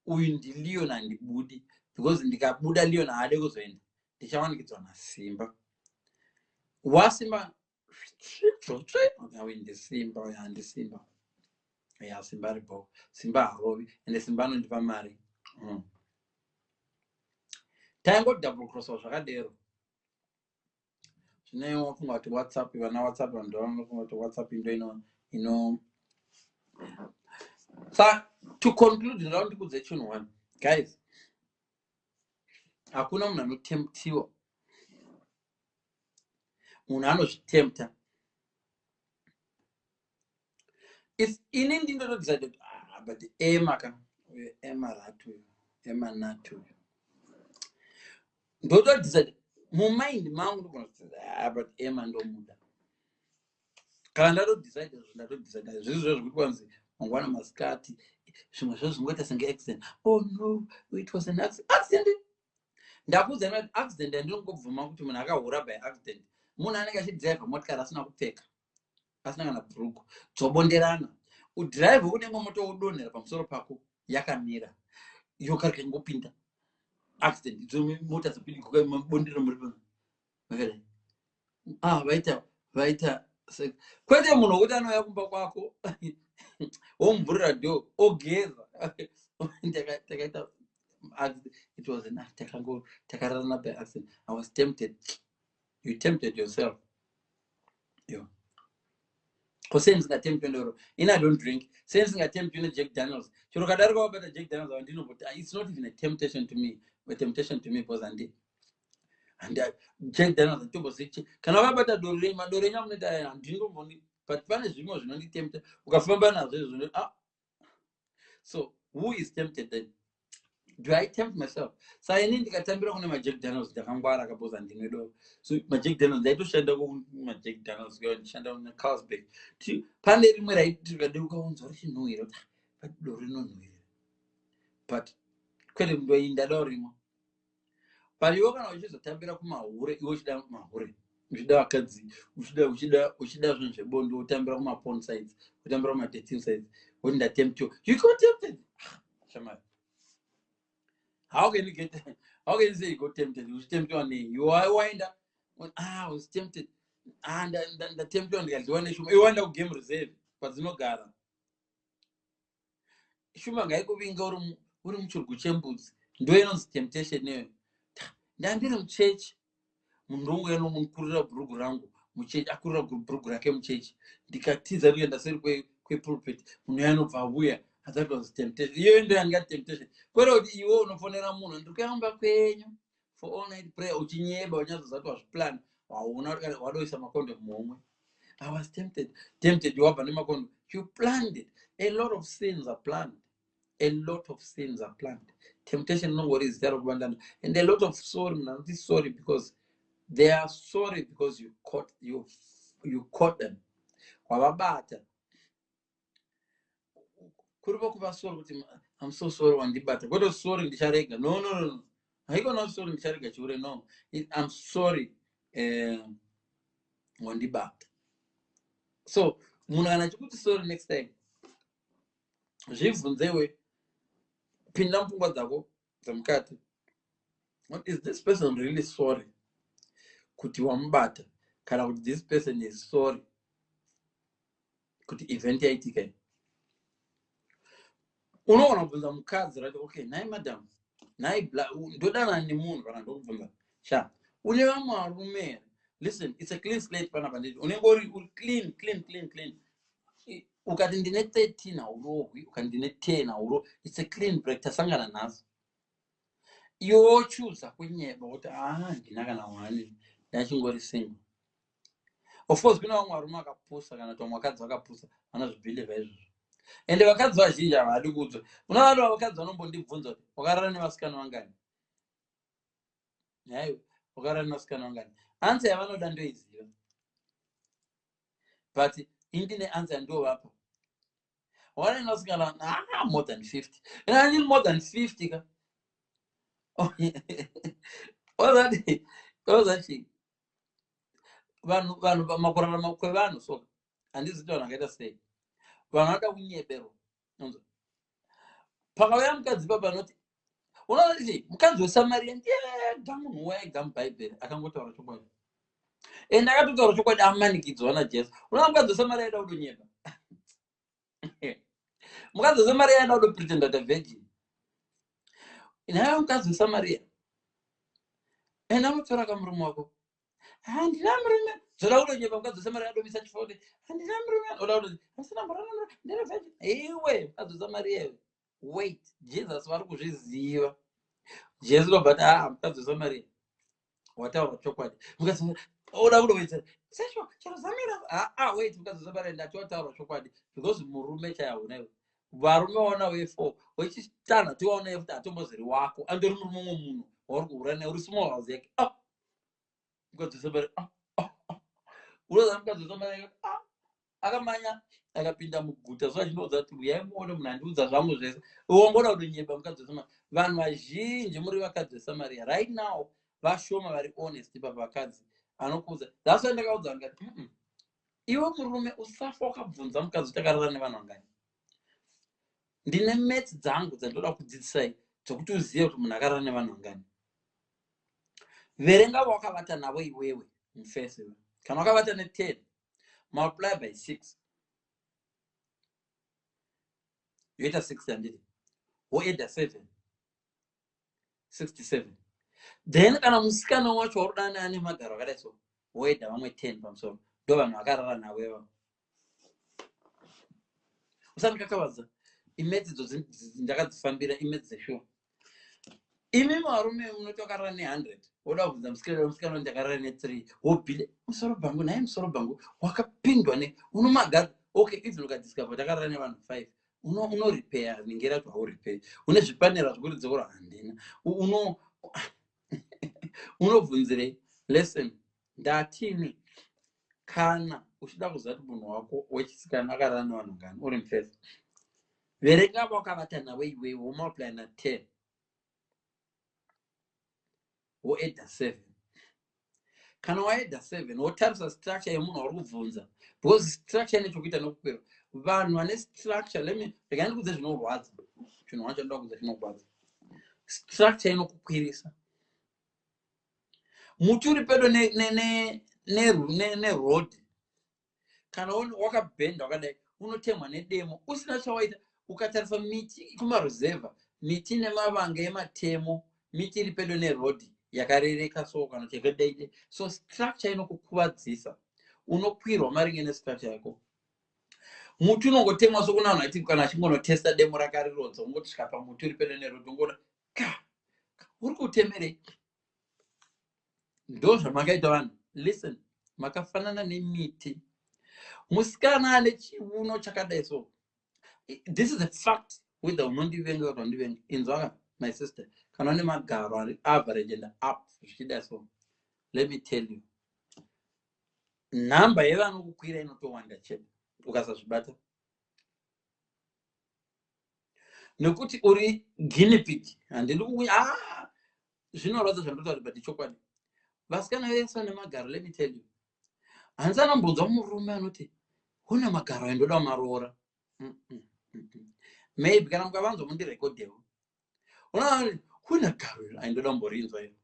uyu ndilion handibudi because ndikabuda lion haade kuzoenda ndichawanikidzwa nasimba wasimba ndisimba handisimba ya simba ripo simba harovi ende simba anondipa mari taingo double cross zvakadero zvine wafunga kuti whatsapp vana whatsapp vanhu vanofunga kuti whatsapp ino sa to conclude ndau ndikudze chinhu one guys hakuna munhu anotemptiwa munhu anozvitempta ini ndindotodzida kuti but emaratu emanatu ndotodecide mumind mangu ndogona kuti but ndomuda kana ndatodecide ndatodecide zvizvo zviri kwanzi mangwana masikati zvimwe zvo zvingoita senge accident no it was an accident ndakudza kuti accident andingobvuma kuti munhu akahura by accident munhu anenge achidrive motikari asina kupfeka asina kana bhuruku dzobonderana udrive unenge moto udonhera pamusoro pako yakamira yokarika ingopinda accident idzo mota dzopinda mabondero muri vaita kwete munhu wokuti anouya kumba kwako womuvhurira dho ogeza takaita it was an takararana by accident. I was tempted. You tempted yourself. Since I tempted you, I don't drink. Since I tempted you, Jack Daniels. Jack Daniels, it's not even a temptation to me. A temptation to me was Andy. And Jack Daniels, can I have a Doreen? But punish you was only tempted. So who is tempted then? Do I tempt myself? So I need to get tempted on my Jack Daniels, the Hambara Kapos and Dinedo. So my Jack Daniels, they do send over my Jack Daniels, go and send on the cars big. To Pandering where I do go on, so she knew it, but Dorino knew it. But couldn't go in the Dorimo. But you are just a temperature of my work, you wish down my work. We should have bond temper on my pawn sides, temper on my dating sides. Wouldn't that tempt you? You got tempted. Shaman. How can you get? How can you say you got tempted? You was tempted on me. You are winder. I was tempted, and then the tempted on the one issue. You wonder game reserve, but no gara. Shumanga go being go room to Guchemboots. Doing on temptation. Then didn't church. Mundungu no munkura brugurangu. Muchech akura brugurake muchech. Dikatiza and the same way pulpit. Munano vabuya. That was temptation. You and get temptation. But you own for a moon and to come back for all night prayer. But just that was planned. I will not get what is some account of moment. I was tempted. You have an account. You planned it. A lot of sins are planned. A lot of sins are planned. Temptation, no worries, there of abandon. And a lot of sorry. Now this sorry because they are sorry because you caught them. Wababata. I'm so sorry one debate. What is sorry in the Sharega? No. I got not sorry in Sharega, children. No. I'm sorry one debate. So, Munana put sorry next time. Jivunzewe, pinda mupfungwa dzako dzemukati. What is this person really sorry kuti wamubata, kana kuti this person is sorry kuti event yaitika. Unoona kubvunza mukadzi rati, okay, nhai madam, nhai ndodana nemunhu kana ndokubvunza sha une vamwe varume here? Listen, it's a clean slate panapa nditi unenge uri clean. Ukati ndine 13 haurohwi, ukati ndine 10 haurohwi, it's a clean break, tasangana nazo. Iwo choose kunyeba kuti ndina kana wani ndachingori single. Of course kuna vamwe varume akapusa kana kuti vamwe vakadzi vakapusa vanozvibhilivha izvozvo. Ende vakadzi vazhinji havadi kudzwa. Una vanhu vakadzi vanombondibvunza kuti wakarara nevasikana vangani? Nhaiwa, wakarara nevasikana vangani? Answer yavanoda ndoiziva. But indine answer ndovapa. Wakarara nevasikana more than 50. And I need more than 50 ka. Ozati vanhu makurarama kwevanhu so handizivi kuti vanhu vakaita sei. Vanhu vanoda kunyebero. Pakauya mukadzi papa anoti unoona kuti mukadzi weSamaria ndiyega munhu wega mubhaibheri akangotaura chokwadi. Ende akatotaura chokwadi amanikidzwa naJesu. Unoona mukadzi weSamaria aida kutonyeba. Mukadzi weSamaria aida kutopretenda kuti virgin. Naye mukadzi weSamaria enda mutora kamurume wako. Handina murume. Zoda kutonyeba mukadzi weSamaria adomisa chifode. Handina murume. Oda kuti asina murume ndine virgin. Iwe mukadzi weSamaria iwe. Wait, Jesus vari kuzviziva. Jesu ndobata mukadzi weSamaria wataura chokwadi. Mukadzi oda kutoita sesho chazamira. Wait, mukadzi weSamaria ndatotaura chokwadi because murume chayaona iwe. Varume waona we4 wechitana tiwaona kuti atombozeri wako andori murume munhu wauri kuhura naye uri small house yake. Mukadzi weSamaria unoza mukadzi weSamaria akamanya akapinda muguta so achinoudza kuti uyai muone munhu andiudza zvangu zvese. Uongoda kutonyeba mukadzi weSamaria. Vanhu vazhinji muri vakadzi weSamaria right now vashoma vari honest pavakadzi anokuudza. That's why ndakaudza ngati iwe murume usafa wakabvunza mukadzi utakarara nevanhu vangani. Ndine mates dzangu dzandoda kudzidzisai dzokuti uzive kuti munhu akarara nevanhu vangani. Verenga wakavata navo iwewe mufese. Kana wakavata ne10 multiply by 6 yoita 60 handiti. Woeda 7 67. Then kana musikana wacho warudana ane magaro akadai so woeda vamwe 10 pamusoro. Ndo vanhu vakarara nawewo. Usandikakavadza. Imedzi dzo ndakadzifambira imedzi dzeshuwa. Imi varume munotokarara ne100 woda kubvunza musikana ndakarara ne3 wobhile musoro bhangu naye musoro bhangu wakapindwa ne unomagara. Okay, even ukadiscover takarara nevanhu 5 uno repair ningera kuti hau repair une zvipanera zvekuti dzekura handina unobvunzirei. Listen, ndatini kana uchida kuziva kuti munhu wako wechisikana akarara nevanhu ngani uri mufese, verenga wakavata nawe iwewe womultiply na10 woeda 7. Kana waeda 7 wotarisa structure yemunhu wauri kubvunza because structure ine chokuita nokukwira. Vanhu vane structure ndikudze zvinorwadza chinhu wacho ndoda kudze zvinorwadza. Structure inokukwirisa. Muti uri pedo neroad kana wakabhenda wakadai unotemwa nedemo usina chawaita. Ukatarisa miti kumaruzevha, miti nemavanga ematemo, miti iri pedo neroad yakarereka so kana chekadaide. So structure inokukuvadzisa. Unokwirwa maringe nestructure yako. Muti unongotemwa so kuna vanhu vati kana achingonotesta demo rakarirodza ungosvika pamuti uri pedo neroad ungoona uri kutemerei. Ndo zvamakaita vanhu. Listen, makafanana nemiti. Musikana ane chiuno chakadai so. This is a fact. Whether unondivenga kana unondivenga. Inzwaka, my sister. Kana une magaro ari average and up zvichida so. Let me tell you. Namba yevanokukwira inotowanda chete ukasazvibata. Nekuti uri guinea pig. Handidi kukuya zvinorodza zvandotaura but chokwadi. Vasikana vese vane magaro, let me tell you. Handisi anambonzwa murume anoti une magaro endoda maroora. Maybe kana mukavanzwa mundirekodhewo. unaona kuna garo aindoda mborinzwa hiyo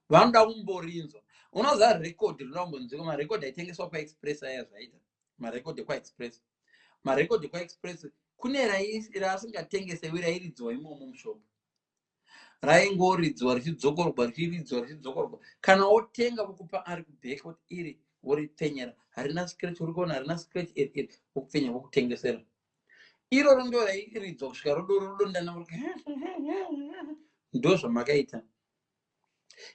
vanoda kumborinzwa unoziva record rinambonzwika marecord aitengeswa kwaexpress aya zvaita marecord kwaexpress marecord kwaexpress kune raasingatengesewi rairidzwa imomo mushopu raingoridzwa richidzokorwa richidzokorwa kana wotenga vokupa ari kubheka kuti iri woripfenyera harina scratch uri kuona harina scratch iri vokupfenya vokutengesera iroro ndo rairidzwa kusvika rodondana ndo zvamakaita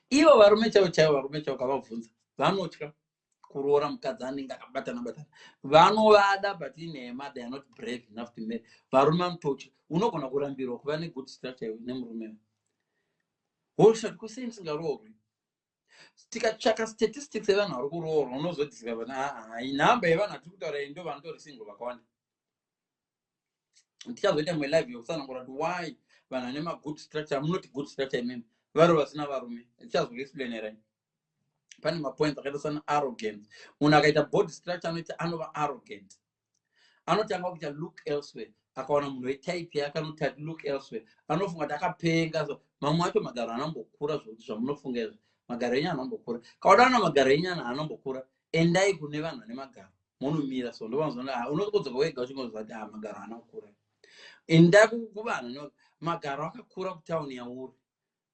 ivo varume chaivo varume chaivo kavabvunza vanotya kuroora mukadzi anenge akabatana vanovada but inhema they are not brave enough to marry varume vanototya unogona kurambirwa kuva negood structure nemurume hoshati kusei ndisingaroorwi tikatsvaka statistics evanhu vari kuroorwa unozodisika namba yevanhu atiri kutaura iyi ndo vanotori single vakawanda tichazoita mwe live yokusanangura kuti why vanhu vane magood structure munoti good structure imemi vari vasina varume tichazoexplainerai pane mapoints akaita sana arrogant munhu akaita body structure anoti anova arrogant anotanga kuita look elsewhere akaona munhu wetype yake anoti ati look elsewhere anofunga kuti akapenga so mamwe acho magaro anambokura zvokuti zvamunofunga izvo magaro enyana anambokura kaudana magaro enyana anambokura endai kune vanhu vane magaro munomira so ndovanzwa unokodzoka wega uchingonzwa kuti magaro anokura endai kuvanhu magaro akakura kutauni yauri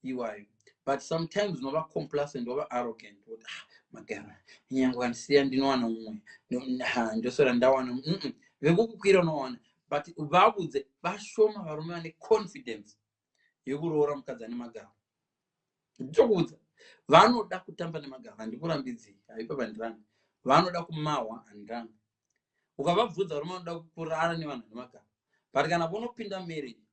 iwayo but sometimes unova complacent ova arrogant kuti magaro nyange andisiya ndinowana mumwe ndosora ndawana vekukukwira unowana but vabudze vashoma varume vane confidence yekuroora mukadzi ane magaro nditokudza vanoda kutamba nemagaro handikurambidzii haipa pandirani vanoda kumahwa handirani ukavabvudza varume vanoda kurara nevanhu vane magaro but kana vonopinda marriage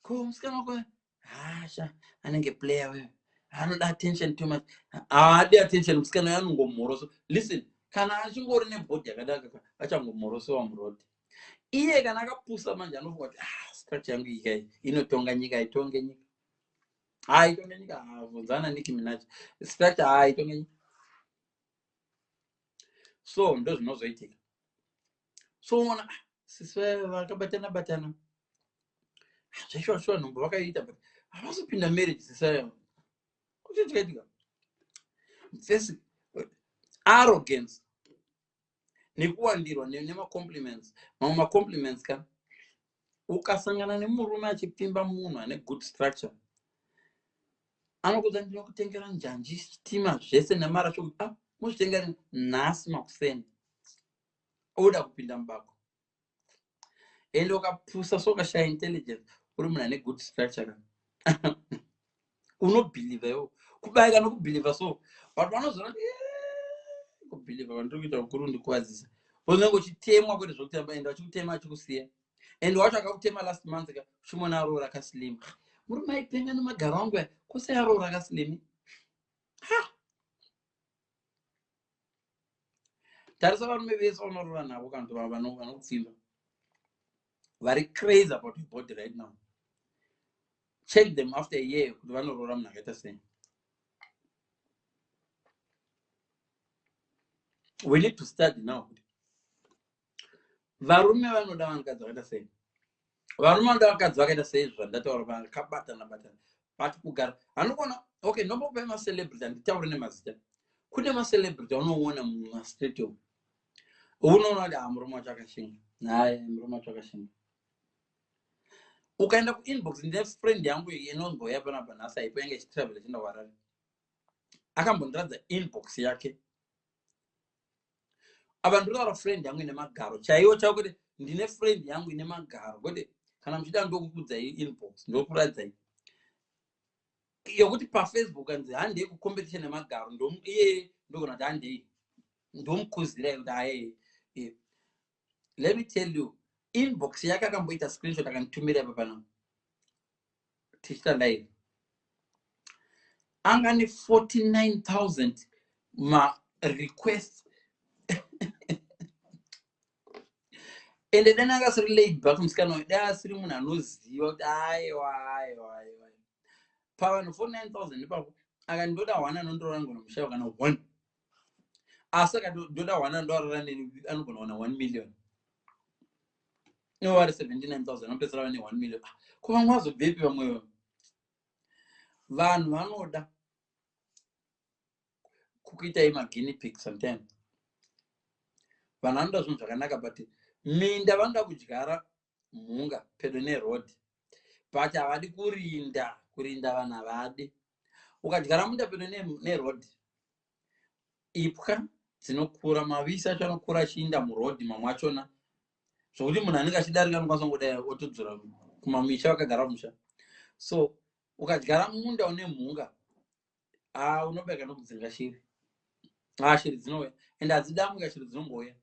ko musikana wako hasha anenge player wewe anoda attention too much haadi attention musikana uyo anongomhoroso listen kana achingori nebhodhi yakadaka achangomhoroso wamurodhi iye kana akapusa manje anofunga kuti structure yangu ikai inotonga nyika itonge nyika itonge nyika vunzana Nicki Minaj structure itonge nyika so ndo zvinozoitika so unoona sisi vakabatana zvaishoshoa nhumbu vakaita but havazopinda marriage sisayo kuti tikaitika first arrogance nekuwandirwa nemacompliments mamwe macompliments ka ukasangana nemurume achipimba munhu ane good structure anokudza ndinokutengera njanji chitima zvese nemara shokuti muzvitengera nhasi makuseni oda kupinda mubako ende ukapusa so ukashaya intelligence uri munhu ane good structure unobhiliva iwo kubayika nokubhiliva so but vanozona kubhiliva vandiri kuita ukuru ndikuwadzisa unenge uchitemwa kwete zvokutamba ende vachikutema achikusiya ende wacho akakutema last month ka uchimona aroora akaslima murume aipenga nemagaro angu kwose aroora akaslimi tarisa varume vese vanorora navo kanto vanokupfimba vari crazy about your body right now check them after a year kuti vanorora munhu akaita sei we need to study now kuti varume vanoda vanhukadzi vakaita sei varume vanoda vakadzi vakaita sei zvandataura vakabatana but kugara anokona okay ndombokupai macelebrity handitaure nemazita kune macelebrity unoona mumastreet umu unoona kuti murume wacho akashinga naye murume wacho akashinga ukaenda kuinbox ndine friend yangu inonzwa yapanapa nhasi aipo yange ichitravel ichienda kuHarare akambondiradza inbox yake apa ndinotaura friend yangu ine magaro chaiwo chavo kuti ndine friend yangu ine magaro kuti kana muchida ndokukudzai inbox ndokuradzai yokuti pafacebook anzi handei kucompetition nemagaro iye ndogona kuti handei ndomukuzirai kuti aye let me tell you inbox yake akamboita screenshot akanitumira apa pana tichita live anga ne 49,000 ma request ende dana akasiri laid back musikana uyu dai asiri munhu anoziva kuti aiwa pavanhu 49,000 ipapo akandoda 1 anondorora ngona mushayo kana 1 asi akandoda 1 andorara neni anogona kuwana 1 million ivo vari 79,000 vanopedzisira vane 1 million. Ko vamwe vazobvepi vamwevo? Vanhu vanoda kukuitai maguinea pig sometimes. Vanhu vanoda zvinhu zvakanaka, but minda vanoda kudyara mhunga pedo neroad, but havadi kurinda vanhu havadi. Ukadyara munda pedo neroad, ipwa dzinokura, mavisi acho anokura achiinda murodhi mamwe achona, zvokuti munhu anenge achidarika anokwanisa kungodai otodzura kumamisha vakagara musha. So ukadyara munda une mhunga, unobereka nokudzinga shiri. Shiri dzinouya ende hadzidamuka, shiri dzinongouya.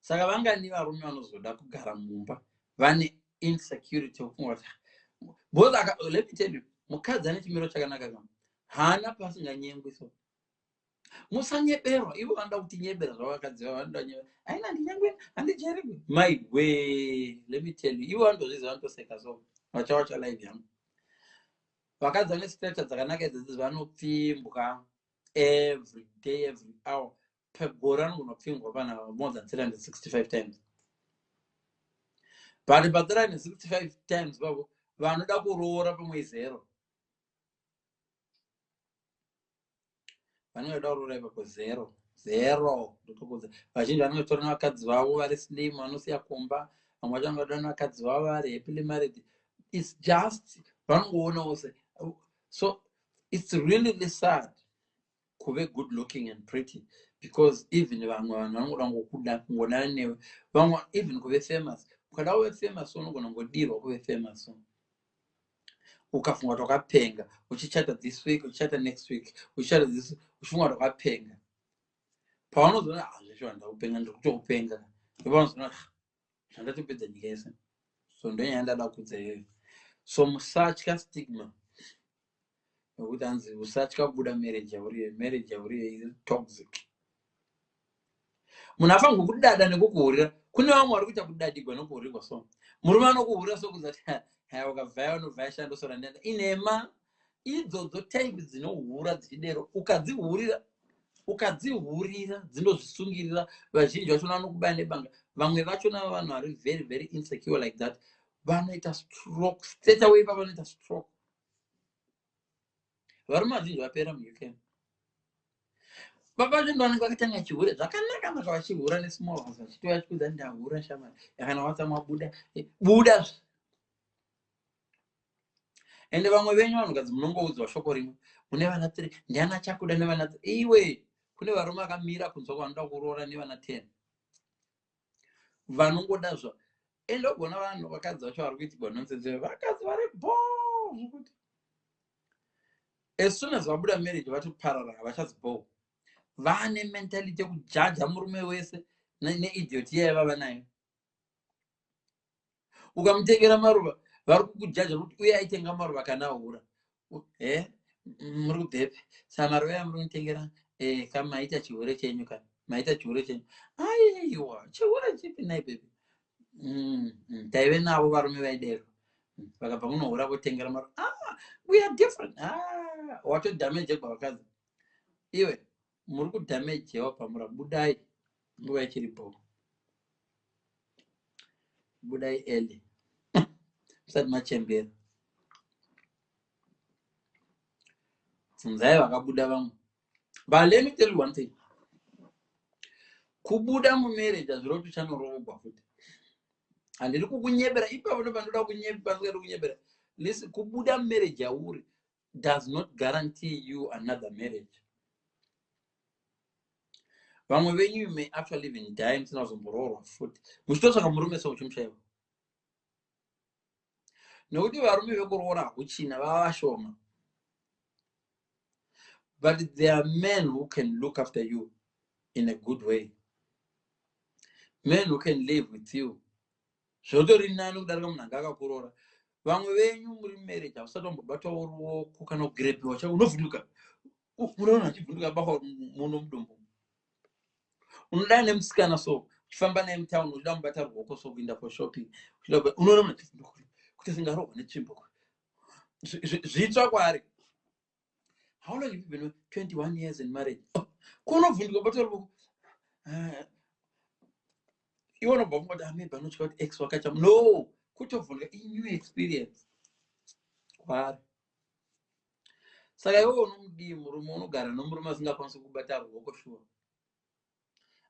Saka vangani varume vanozoda kugara mumba vane insecurity yokufunga kuti both. Let me tell you, mukadzi ane chimiro chakanaka kama hana pasinganyengwi. So musanyeberwa, ivo vanoda kuti nyebera zvavakadzi vanoda nyebera. Aina ndinyengwe handijerigwe. My way, let me tell you, ivo vanotozviziva vanotoseka. So vachawacha live yangu. Vakadzi vane structure dzakanaka idzidzi vanopfimbwa every day, every hour. Pegore anogona kupfimbwa pana more than 365 times. But pa 365 times babo vanoda kuroora pamwe 0. Vanoda kuroora ipapo 0. Vazhinji vanenge tori navakadzi vavo vari slim, vanosiya kumba. Vamwe vacho vanoda navakadzi vavo vari happily married. It's just vanongoona wose. So it's really sad kuve good looking and pretty, because even vamwe vanhu vanoda ngokuda kungonana newe. Vamwe even kuve famous. Ukada kuve famous unogona ngodirwa kuve famous. Ukafunga kuti wakapenga, uchichata this week, uchichata next week, uchichata this, uchifunga kuti wakapenga. Paunozoona zveshe vandakupenga ndikutokupenga. Paunozoona zvandatopedza nyika yese. So ndonyaya ndada kudza iyoyo. So musatya stigma. Nokuti hanzi usatya kubuda marriage yauriyo is toxic. Munhu afa ngokudada nekukuhurira. Kune vamwe vari kuita kudadigwa nokuhurirwa. So murume anokuhurira sokuzati ukabvayo unovhaya shando sora ndenda. Inema idzodzo type dzinohura dzichidero, ukadzihurira dzinozvisungirira. Vazhinji vachona vanokubaya nebanga. Vamwe vachona vanhu vari very very insecure like that, vanoita stroke straight away. Vanoita stroke. Varume vazhinji vapera muUK. Baba zvinhu vanenge vakatanga achihura zvakanaka maka vachihura nesmall house vachitouya vachikudza ndahura shamari yakana watsamwa buda. Ende vamwe venyu vanhukadzi munongoudzwa shoko rimwe, mune vana 3 ndiana chakuda nevana 3. Iwe kune varume vakamira kunzwa kwanoda kuroora nevana 10 vanongoda zva. Ende ogona vanhu vakadzi vacho vari kuitigwa nonsense, vakadzi vari boo zvokuti as soon as vabuda marriage vatoparara, havachaziboo. Vane mentality yekujaja murume wese neidioti yavava nayo. Ukamutengera maruva vari kukujaja kuti uye aitenga maruva kana ahura. Muri kubvepi? Saka maruva aya muri kunitengera kama maita chihure chenyu kana maita chihure chenyu. Aiwa, chihure chipi nai baby? Taive navo varume vaidero. Vakabva munohura votengera maruva. We are different. Wato damage kwavakadzi. Iwe muri kudamage yawa pamura, budai nguva ichiripo. Budai early. Musati machembera. Bvunzai vakabuda vamwe. But let me tell you one thing. Kubuda mumarriage hazviro kuti chanoroogwa futi. Handiri kukunyebera ipapo ndopanoda kunyebera. Listen, kubuda mumarriage yauri does not guarantee you another marriage. Vamwe venyu you may actually even die musina kuzomboroorwa futi. Muchitosvaka murume seuchimushaiwa. Nokuti varume vekuroora hakuchina vava vashoma. But there are men who can look after you in a good way. Men who can live with you. Zvotori nani kudarika munhu anga akakuroora. Vamwe venyu muri marriage hausati wambobatwawo ruoko kana kugirepiwa chako unovhunduka. Unoona achivhunduka bakwa muno mudumbu. Unoda nemusikana so uchifamba naye mutown uchida mubata ruoko so kuenda for shopping. Unoona munhu achivhunduka kuti singarohwa netsvimbo. Zvitsva kwaari. How long have you been? 21 years in marriage. Kunovhunduka bata ruoko. iwe unobva kungoti maybe anotya kuti x wakacha no kutovhunduka new experience kwaari. Saka iwe unomudii murume unogara nomurume asingakwanisi kubata ruoko shuwa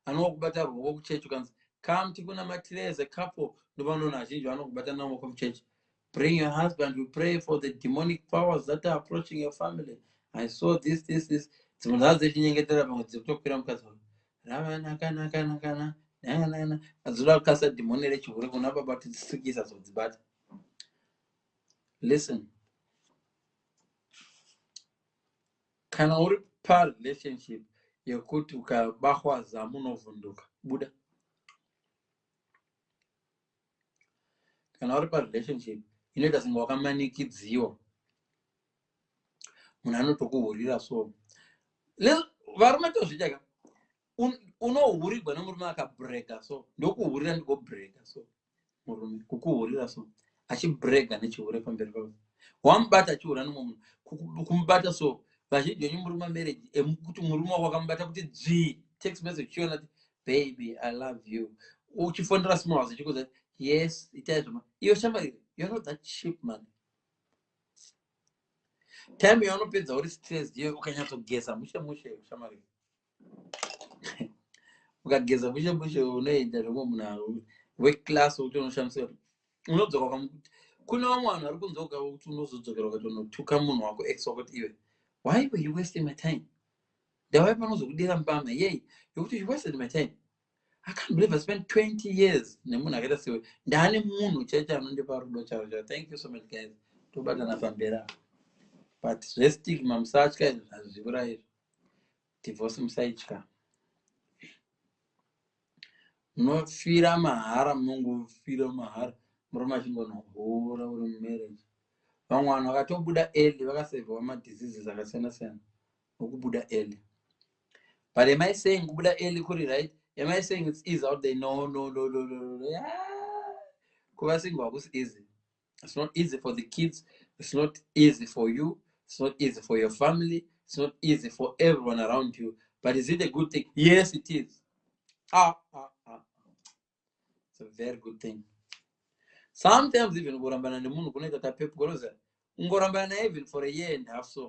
anokubata ruoko kuchechi ukanzi come tikunamatire as a couple ndovanhu vazhinji vanokubata naruoko kuchechi. Bring your husband, we pray for the demonic powers that are approaching your family. I saw this. Dzimwe dzacho dzechinyengetera pamwe dzekutokwira mukadzi wako. Ravanaka. Azoda kukasa dhimoni rechihure kuna baba tisikisa zodzibata. Listen. Kana uri parelationship yekuti ukabahwa zamunovhunduka buda. Kana uri parelationship inoita senge wakamanikidziwa munhu anotokuhurira so varume tozvichaka unohurirwa nemurume akabreka so ndokuhurira ndikobreka so murume kukuhurira so achibreka nechihure pamberi pavo wamubata achihura nemumwe munhu kumubata so vazhinji venyu muri mamarriage ekuti murume wako akamubata kuti dzvi text message uchiona kuti baby I love you uchifondera small zvichikuza yes itai zvoma iyo shamari you're not that cheap man. Time yaunopedza uri stressed iyo ukanyatsogeza mushe shamari ukageza mushe unoenda zvomwe munhu weclass kuti unoshamisa unodzoka kuna vamwe vanhu vari kunzoka kuti unozodzokera ukati unotuka munhu wako ex wako kuti iwe why were you wasting my time ndawai panozokudira mbama yei yokuti you wasted my time. I can't believe I spent 20 years nemunhu akaita sewe ndane munhu chaicho anondipa rudo charo. Thank you so much guys tobatana pambera but zvestigma musatya izvo zvazvivura izvo divorce musaitya munofira mahara munongofira mahara murume achingonohura uri mumarriage. Vamwe vanhu vakatobuda early vakasevhewa madiseases akasiyana nokubuda early. But am I saying kubuda early kuri right? Am I saying it's easy out there? No. Kuvasingwa hakusi easy. It's not easy for the kids. It's not easy for you. It's not easy for your family. It's not easy for everyone around you. But is it a good thing? Yes, it is. It's a very good thing. Sometimes even ngorambana nemunhu kunoita tapepu koroza ngorambana even for a year and a half so